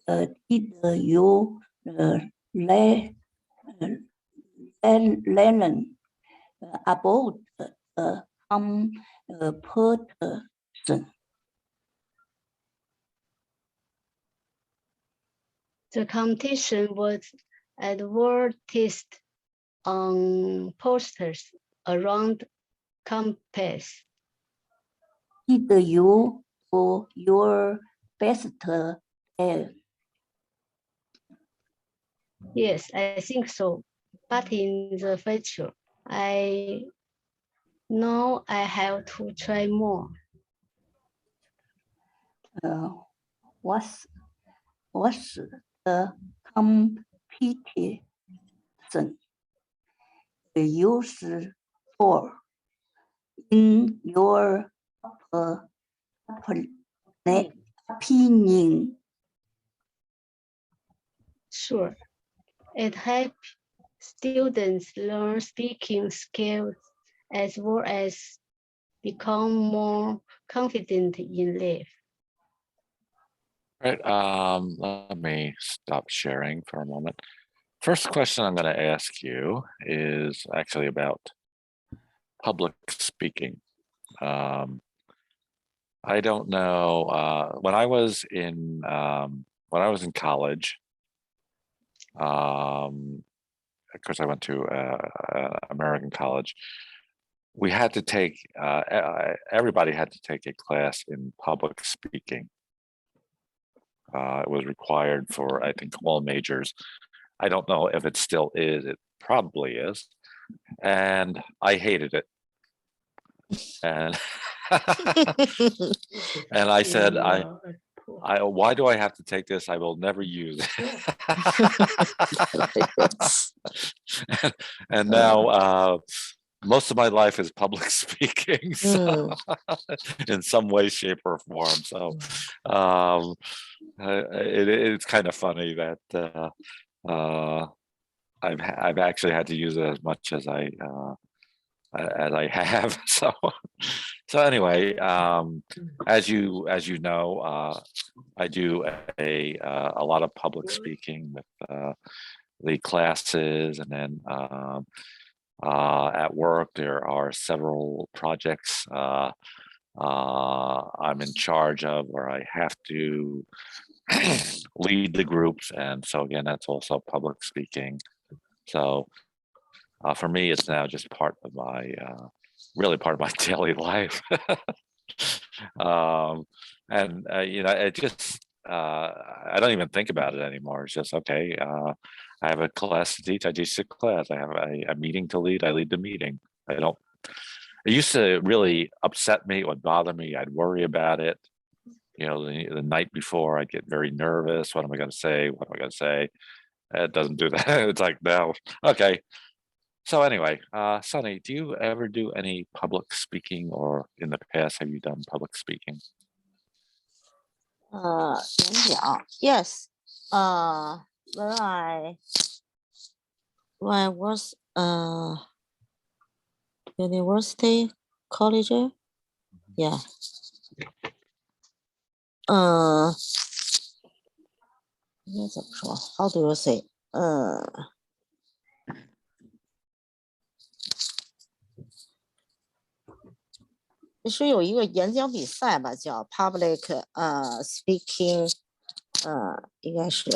did you learn about competition? The competition was advertised on posters around campus. Did you do your best? Yes, I think so. But in the future, I know I have to try more. What's the competition used for in your opinion? Sure, it helps students learn speaking skills as well as become more confident in life. Right. Let me stop sharing for a moment. First question I'm going to ask you is actually about public speaking. I don't know. When I was in college, of course, I went to American college. We had to take. Everybody had to take a class in public speaking. It was required for, I think, all majors. I don't know if it still is. It probably is. And I hated it. And and I said, why do I have to take this? I will never use it. And now most of my life is public speaking, so, in some way, shape, or form. So it's kind of funny that I've actually had to use it as much as I have. So anyway, as you know, I do a lot of public speaking with the classes, and then at work there are several projects I'm in charge of where I have to lead the groups, and so again, that's also public speaking. So for me, it's now just part of my really part of my daily life. And you know, it just I don't even think about it anymore. It's just okay. I have a class to teach. I teach the class. I have a meeting to lead. I lead the meeting. I don't. It used to really upset me. It would bother me. I'd worry about it. You know, the night before, I'd get very nervous. What am I going to say? What am I going to say? It doesn't do that. It's like, no, okay. So anyway, Sunny, do you ever do any public speaking, or in the past have you done public speaking? 演讲 yes. When I was university college, yeah. 应该怎么说 ？How do you say？ 是有一个演讲比赛吧，叫 public speaking， 应该是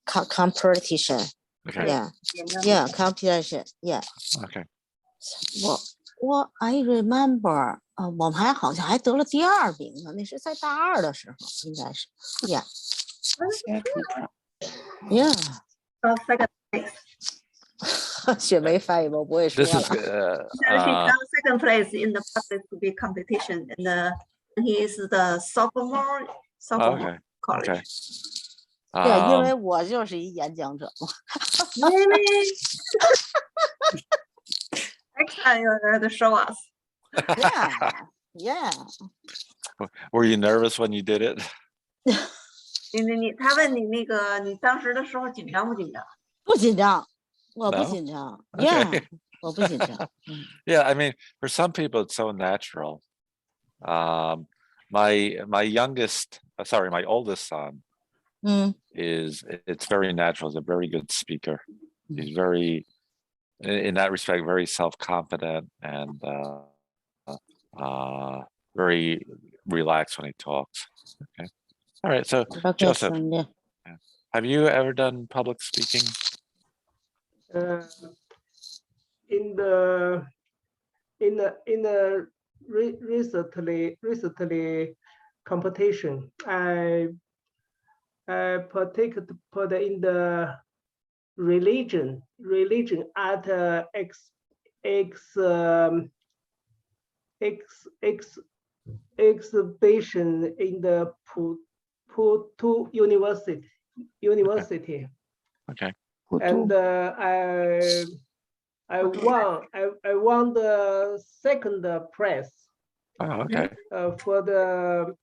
competition。Okay. Yeah, competition. Yeah. Okay. 我 I remember， 我们好像还得了第2名呢，那是在大2的时候，应该是。Yeah. Yeah. Second place. 雪梅翻译我不会说了。She got second place in the public speaking competition, and he is the sophomore college. Okay. 对，因为我就是一演讲者嘛。Next time you're going to show us. Yeah. Were you nervous when you did it? 他问你那个，你当时的时候紧张不紧张？不紧张，我不紧张。Yeah， 我不紧张。Yeah, I mean, for some people it's so natural. My oldest son it's very natural. He's a very good speaker. He's very, in that respect, very self-confident and very relaxed when he talks. Okay. All right. So Joseph, have you ever done public speaking? In the recently competition, I participated in the religion at exhibition in the Putu University. Okay. And I won the second prize. Oh, okay. For the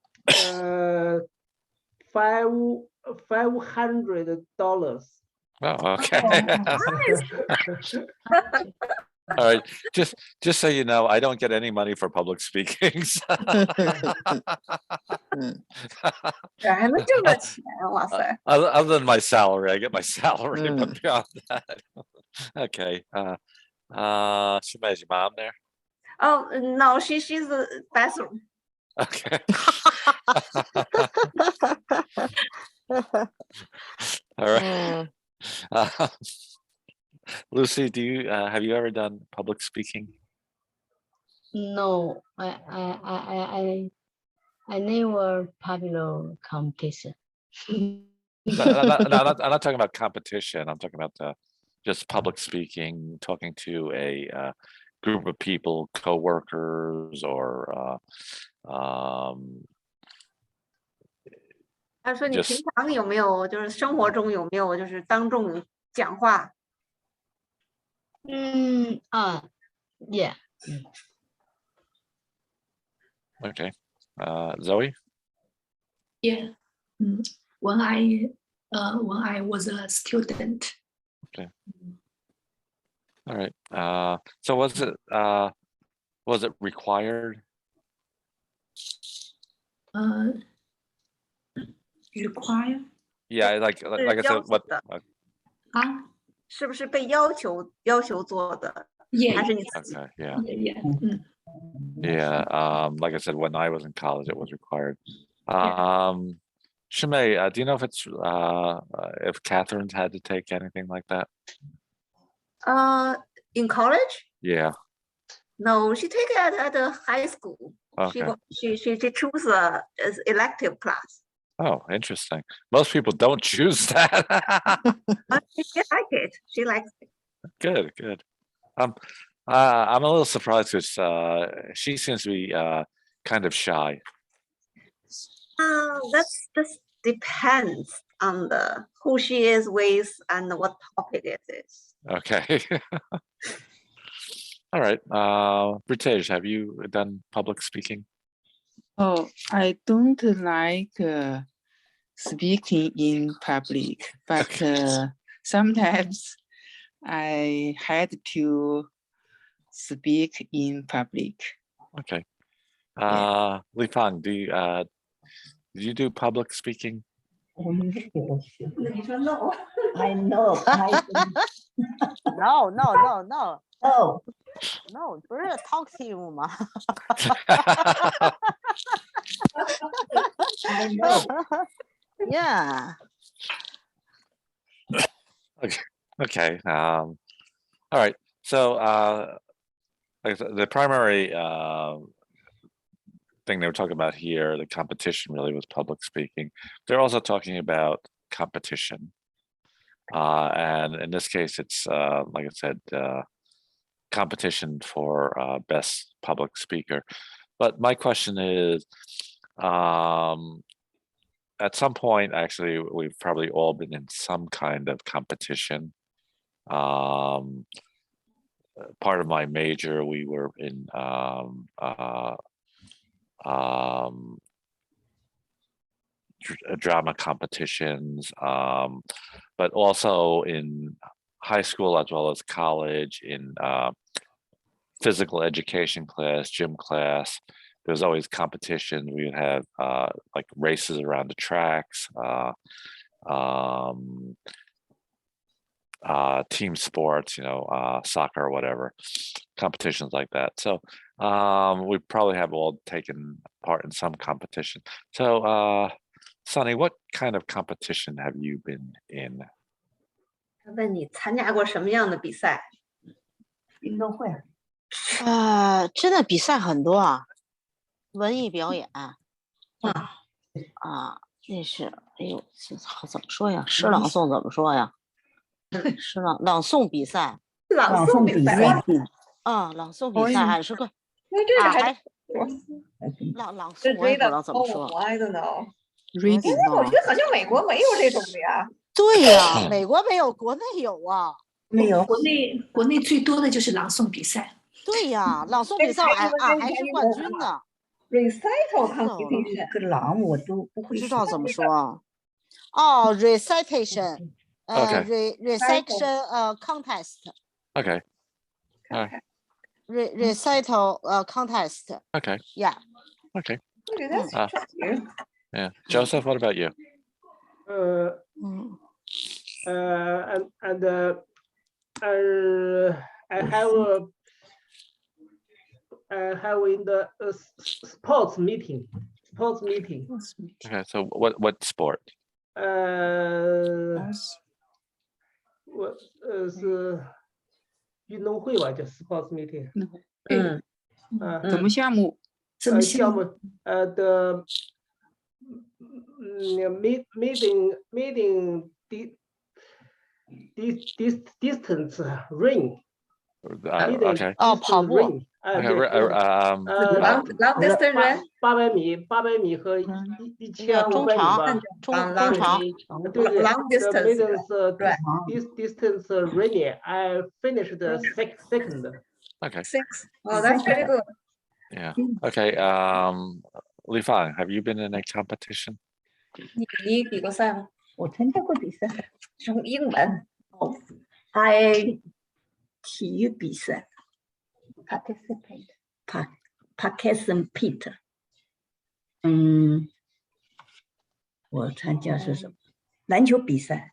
$500. Oh, okay. All right. Just so you know, I don't get any money for public speaking. Other than my salary, I get my salary, but beyond that. Okay. Shima, is your mom there? Oh no, she's the bathroom. Okay. All right. Lucy, have you ever done public speaking? No, I never popular competition. No, I'm not talking about competition. I'm talking about just public speaking, talking to a group of people, coworkers, or 他说：“你平常有没有就是生活中有没有就是当众讲话？” Yeah. Okay. Zoe? Yeah. When I was a student. Okay. All right. So was it required? Require? Yeah, like I said, what? 是不是被要求做的？ Yeah. 还是你自己？ Okay. Yeah. Yeah. Yeah. Like I said, when I was in college, it was required. Shimei, do you know if Catherine's had to take anything like that? In college? Yeah. No, she take it at the high school. Okay. She choose a elective class. Oh, interesting. Most people don't choose that. She like it. She likes it. Good. I'm a little surprised because she seems to be kind of shy. That depends on who she is with and what topic it is. Okay. All right. British, have you done public speaking? Oh, I don't like speaking in public, but sometimes I had to speak in public. Okay. Li Fang, did you do public speaking? No. I know. No. Oh. No, 不是 talkative 吗？ I know. Yeah. Okay. All right. So the primary thing they were talking about here, the competition really was public speaking. They're also talking about competition. And in this case, it's like I said, competition for best public speaker. But my question is, at some point, actually, we've probably all been in some kind of competition. part of my major, we were in drama competitions, but also in high school as well as college, in physical education class, gym class. There's always competition. We would have like races around the tracks, team sports, soccer or whatever, competitions like that. So we probably have all taken part in some competition. So Sunny, what kind of competition have you been in? 他问你参加过什么样的比赛？运动会。真的比赛很多啊，文艺表演那是，哎呦，这怎么说呀？诗朗诵怎么说呀？诗朗诵比赛。朗诵比赛。朗诵比赛还是个朗诵我也不知道怎么说。I don't know。我觉得好像美国没有这种的呀。对呀，美国没有，国内有啊。没有，国内最多的就是朗诵比赛。对呀，朗诵比赛还是冠军呢。Recital competition，个朗我都不会知道怎么说。recitation， recitation contest。Okay. Recital contest. Okay. Yeah. Okay. Okay, that's interesting. Yeah, Joseph, what about you? I have in the sports meeting. Okay, so what sport? 我是运动会吧，叫 sports meeting。什么项目？项目的meeting distance run。Okay. 跑步。long distance run。800米和1500米吧。中长。对对 long distance distance running. I finished the second. Okay. 6. Oh, that's pretty good. Yeah. Okay. Li Fang, have you been in a competition? 你比过赛吗？我参加过比赛，用英文。I 体育比赛 participate。我参加是什么？篮球比赛。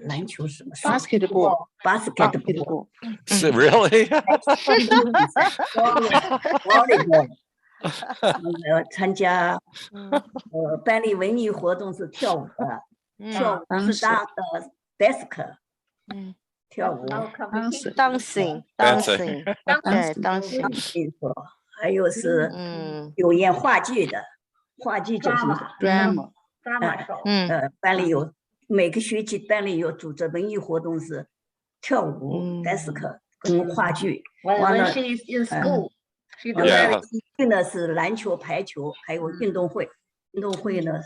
篮球什么 ？Basketball。Really? Volleyball。参加班里文艺活动是跳舞的，跳舞是desk。跳舞 dancing。还有是有演话剧的，话剧叫什么 ？drama。班里有每个学期班里有组织文艺活动是跳舞 desk 跟话剧。完了 she is in school。呢是篮球、排球，还有运动会。运动会呢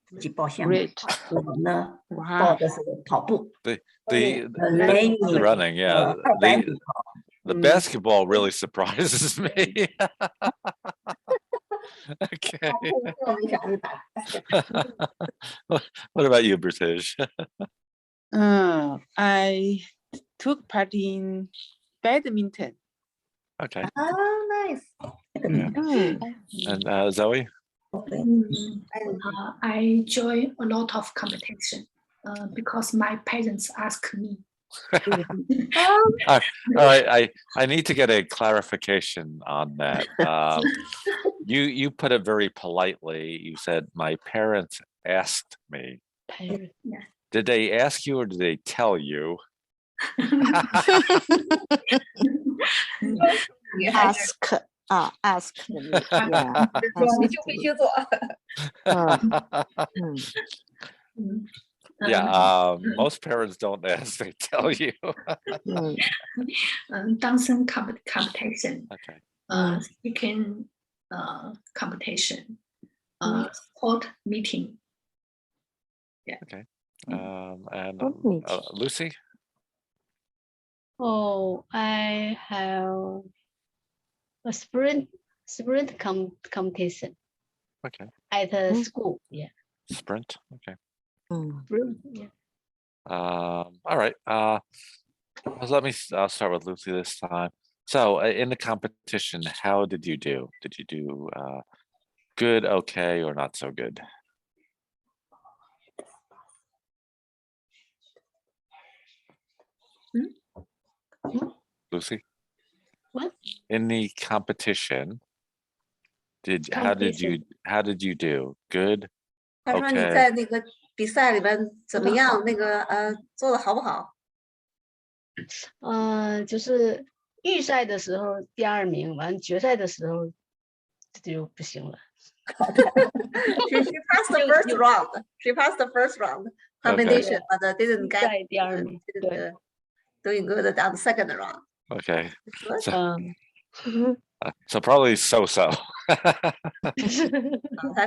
自己报项目，我呢报的是跑步。The running, yeah. The basketball really surprises me. Okay. What about you, British? I took part in badminton. Okay. Oh, nice. And Zoe? I join a lot of competition because my parents ask me. All right, I need to get a clarification on that. You put it very politely. You said my parents asked me. Did they ask you or did they tell you? Ask me. Yeah. 你就必须做。Yeah, most parents don't ask, they tell you. Dancing competition. Okay. Speaking competition. Sport meeting. Yeah. Okay. And Lucy? Oh, I have a sprint competition. Okay. At school. Yeah. Sprint. Okay. Sprint, yeah. All right. Let me start with Lucy this time. So in the competition, how did you do? Did you do good, okay, or not so good? Lucy? What? In the competition, how did you do? Good? 他说你在那个比赛里边怎么样？那个做的好不好？就是预赛的时候第2名，完决赛的时候就不行了。She passed the first round. She passed the first round competition, but didn't get 第2名。对。Doing good at the second round. Okay. So probably so-so. 他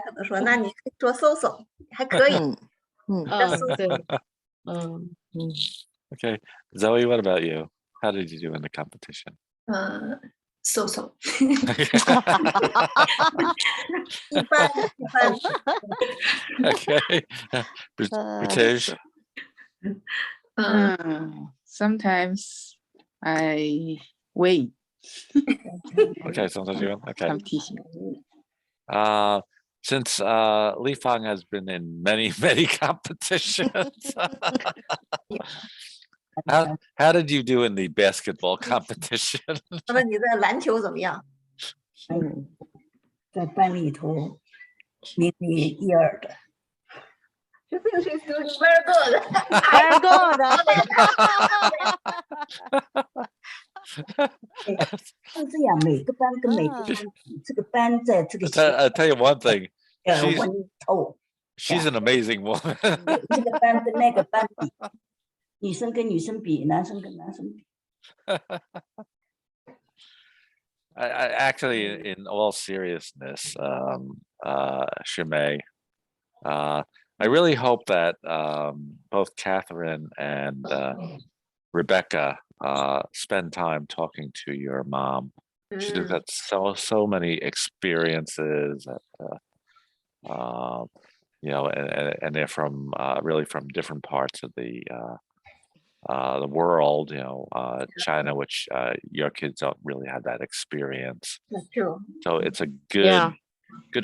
可能说，那你做 so-so 还可以。对。Okay. Zoe, what about you? How did you do in the competition? So-so. 一般。Okay. British. Sometimes I win. Okay, sometimes you win. Okay. Competition. Since Li Fang has been in many competitions, how did you do in the basketball competition? 他问你在篮球怎么样？在班里头名列1、2的。She thinks she's doing very good. Very good. 是这样，每个班跟每个班比，这个班在这个。I'll tell you one thing. 稳透。She's an amazing woman. 这个班跟那个班比，女生跟女生比，男生跟男生比。I actually, in all seriousness, Shimei, I really hope that both Catherine and Rebecca spend time talking to your mom. She's got so many experiences, and they're from really from different parts of the world. China, which your kids don't really have that experience. That's true. So it's a good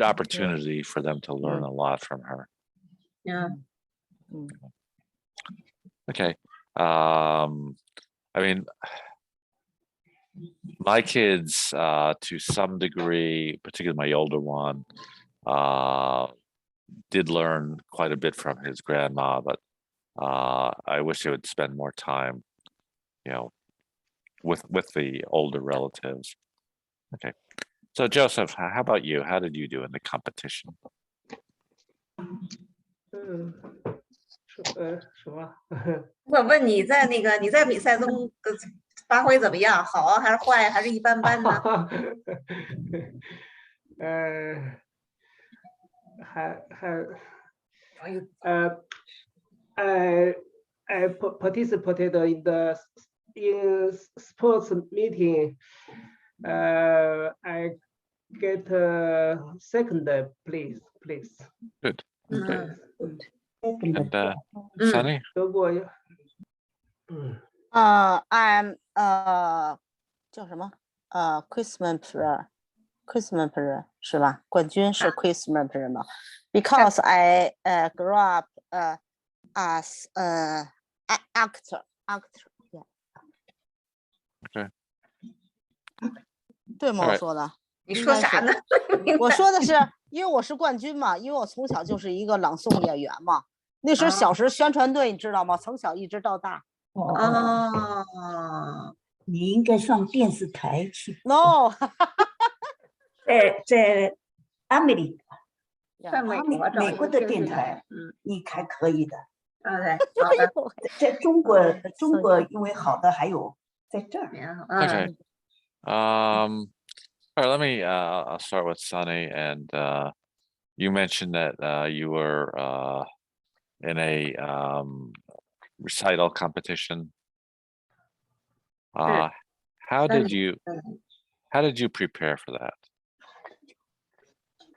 opportunity for them to learn a lot from her. Yeah. Okay. I mean, my kids, to some degree, particularly my older one, did learn quite a bit from his grandma, but I wish they would spend more time, with the older relatives. Okay. So Joseph, how about you? How did you do in the competition? 什么？我问你在比赛中发挥怎么样？好啊，还是坏，还是一般般呢？I participated in sports meeting. I get second place. Good. Good. And Sunny? I'm 叫什么Christmas 是吧？冠军是 Christmas 吗 ？Because I grew up as actor. Yeah. Okay. 对吗？我说的。你说啥呢？我说的是，因为我是冠军嘛，因为我从小就是一个朗诵演员嘛。那时候小时宣传队，你知道吗？从小一直到大。你应该上电视台去。No， 在美国的电台，你还可以的。在中国因为好的还有在这儿。Okay. All right, I'll start with Sunny, and you mentioned that you were in a recital competition. How did you prepare for that?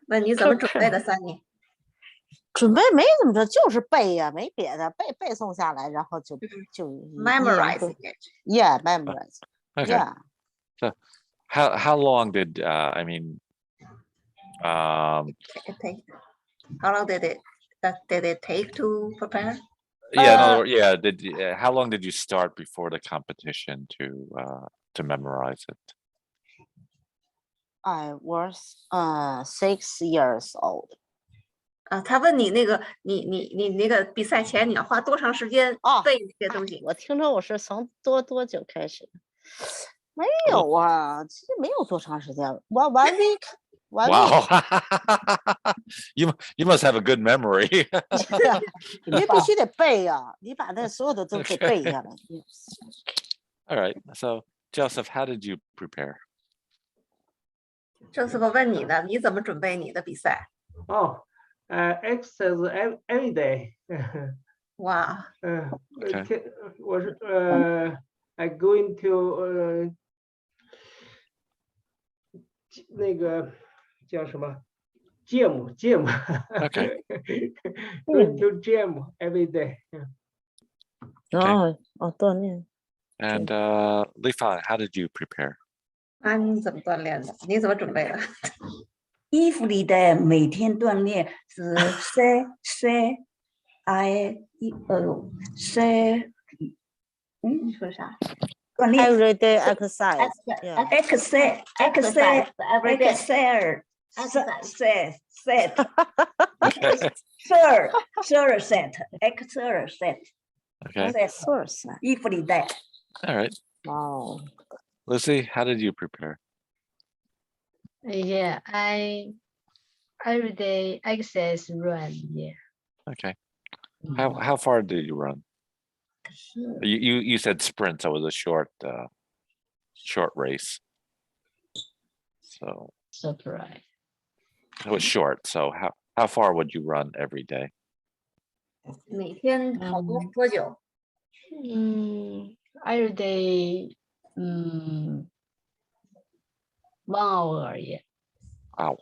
问你怎么准备的3年？准备没怎么着，就是背呀，没别的，背诵下来，然后就 memorize it. Yeah, memorize. Okay. Yeah. So how long did I mean How long did it take to prepare? Yeah, in other words, how long did you start before the competition to memorize it? I was 6 years old. 他问你那个你那个比赛前你要花多长时间背这些东西？我听说我是从多久开始？没有啊，其实没有多长时间。One week. Wow. You must have a good memory. 你必须得背呀，你把那所有的都得背下来。All right. So Joseph, how did you prepare? Joseph 问你的，你怎么准备你的比赛？Exercise every day. 哇。我是I going to 那个叫什么 gym. Okay. Going to gym every day. 锻炼。And Li Fan, how did you prepare? 你怎么锻炼的？你怎么准备的？衣服里的每天锻炼是你说啥？锻炼 Everyday exercise. Exercise. Okay. 衣服里的。All right. Wow. Lucy, how did you prepare? Yeah, I everyday exercise run. Yeah. Okay. How far did you run? You said sprint, so it was a short race. So surprise. It was short. So how far would you run every day? 每天跑多久？Every day, 1 hour. Yeah. Wow.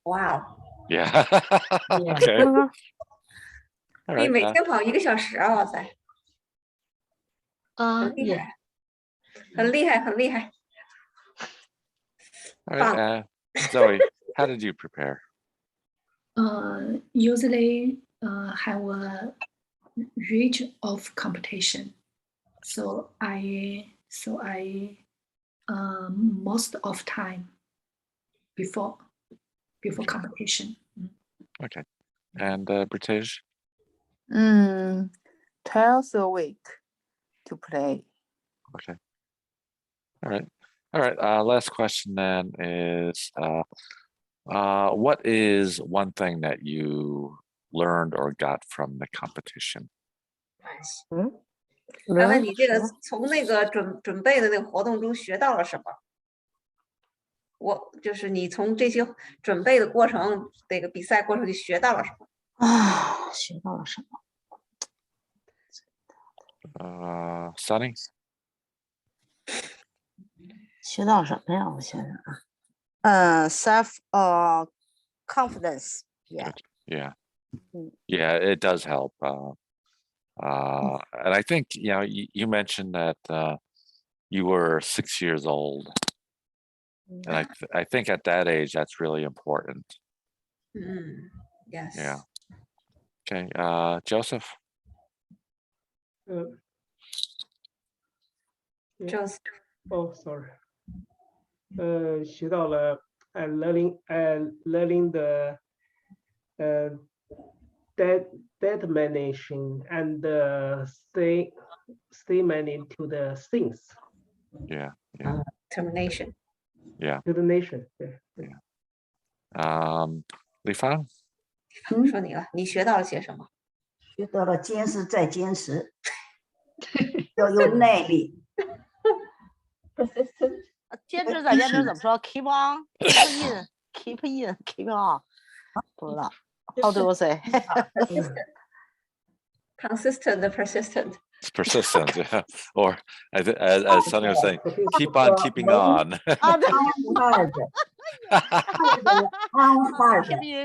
Wow. Yeah. Okay. All right. 你每天跑1个小时啊！哇塞。很厉害，很厉害，很厉害。All right, Zoe, how did you prepare? Usually have a range of competition, so I most of time before competition. Okay, and British? 12 a week to play. Okay. All right. Last question then is, what is one thing that you learned or got from the competition? 他问你这个从那个准备的那个活动中学到了什么？我就是你从这些准备的过程，这个比赛过程里学到了什么？学到了什么？Sunny？ 学到什么呀？我想想啊，self confidence. Yeah. It does help. And I think you mentioned that you were 6 years old, and I think at that age that's really important. Yes. Yeah. Okay. Joseph. Joseph. Oh, sorry. 学到了learning the determination and statement to the things. Yeah. Determination. Yeah. Determination. Yeah. Li Fan? 说你了，你学到了些什么？学到了坚持再坚持，要有耐力。坚持再坚持怎么说 ？Keep on, keep on. 不知道。How do you say? consistent, persistent. It's persistent, yeah. Or as Sonny was saying, keep on keeping on. Hard.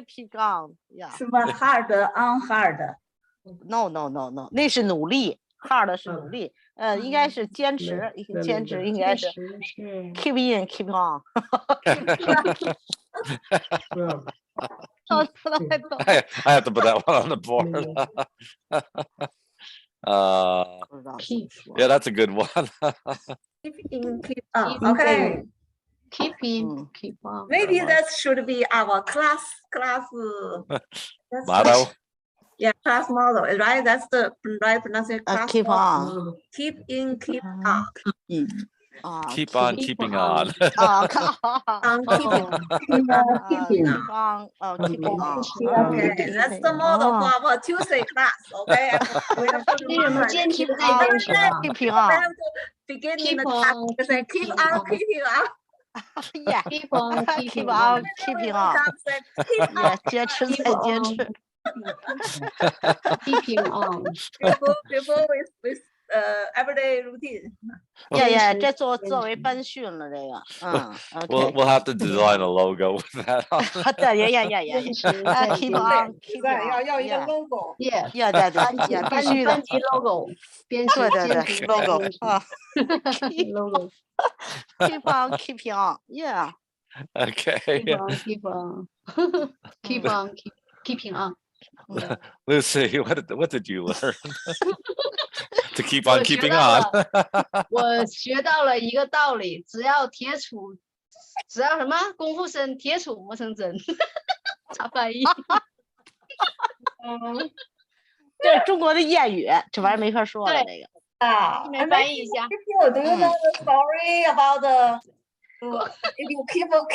Keep on. Yeah. 什么 hard on hard？ No， 那是努力 ，hard 是努力，应该是坚持，坚持应该是 keep in keep on。I have to put that one on the board. Yeah, that's a good one. Keep on. Okay. Keep in, keep on. Maybe that should be our class Motto. Yeah, class model, right? That's the right pronunciation. Keep on. Keep in, keep on. Keep on keeping on. Keeping on. Okay, that's the model for our Tuesday class. Okay. We have to keeping on. Beginning the class, say keep on keeping on. Yeah, keep on keeping on. Yeah, 坚持再坚持。Keeping on. Before with everyday routine. Yeah, 这作为班训了这个。We'll have to design a logo with that. Yeah. Keep on, keep on. 要一个 logo. Yeah, 对，必须的。班级 logo， 编辑对 ，logo 啊。logo. Keep on, keeping on. Yeah. Okay. Keep on. Keeping on. Lucy, what did you learn? To keep on keeping on. 我学到了一个道理，只要什么功夫深，铁杵磨成针。查翻译。这是中国的谚语，这玩意儿没法说了。这个没翻译一下。Do you know the story about the? If you keep on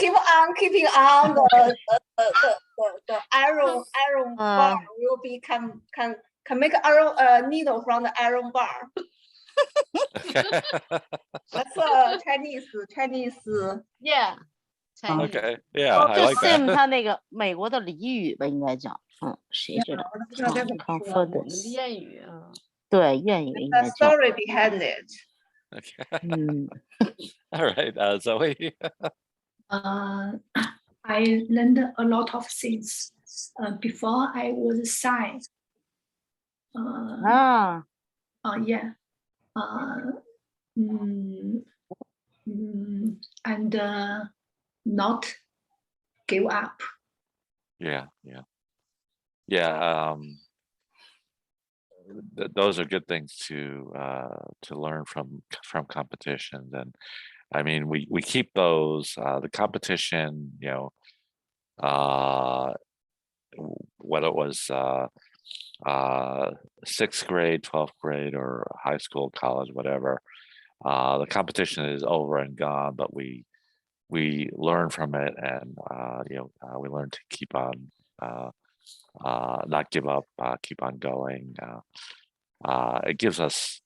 keeping on, the iron bar will can make iron needle from the iron bar. That's Chinese. Yeah. Okay. Yeah, I like that. 他那个美国的俚语吧，应该叫谁知道 ？Confidence 谚语啊。对，谚语应该叫。 The story behind it. Okay. All right, Zoe. I learned a lot of things. Before I was shy. Yeah. And not give up. Yeah. Those are good things to learn from competitions, and I mean we keep those. The competition, whether it was 6th grade, 12th grade, or high school, college, whatever, the competition is over and gone, but we learn from it, and we learn to keep on not give up, keep on going. It gives us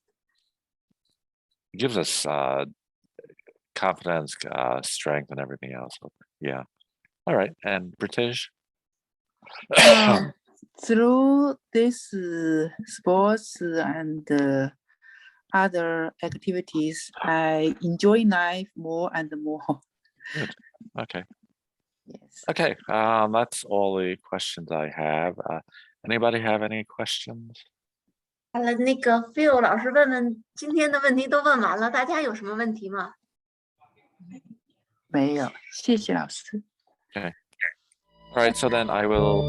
confidence, strength, and everything else. So, yeah. All right. And British? Through this sports and other activities, I enjoy life more and more. Good. Okay. Yes. Okay. That's all the questions I have. Anybody have any questions? 好了，那个 Phil 老师问今天的问题都问完了，大家有什么问题吗？没有，谢谢老师。Okay. All right. So then I will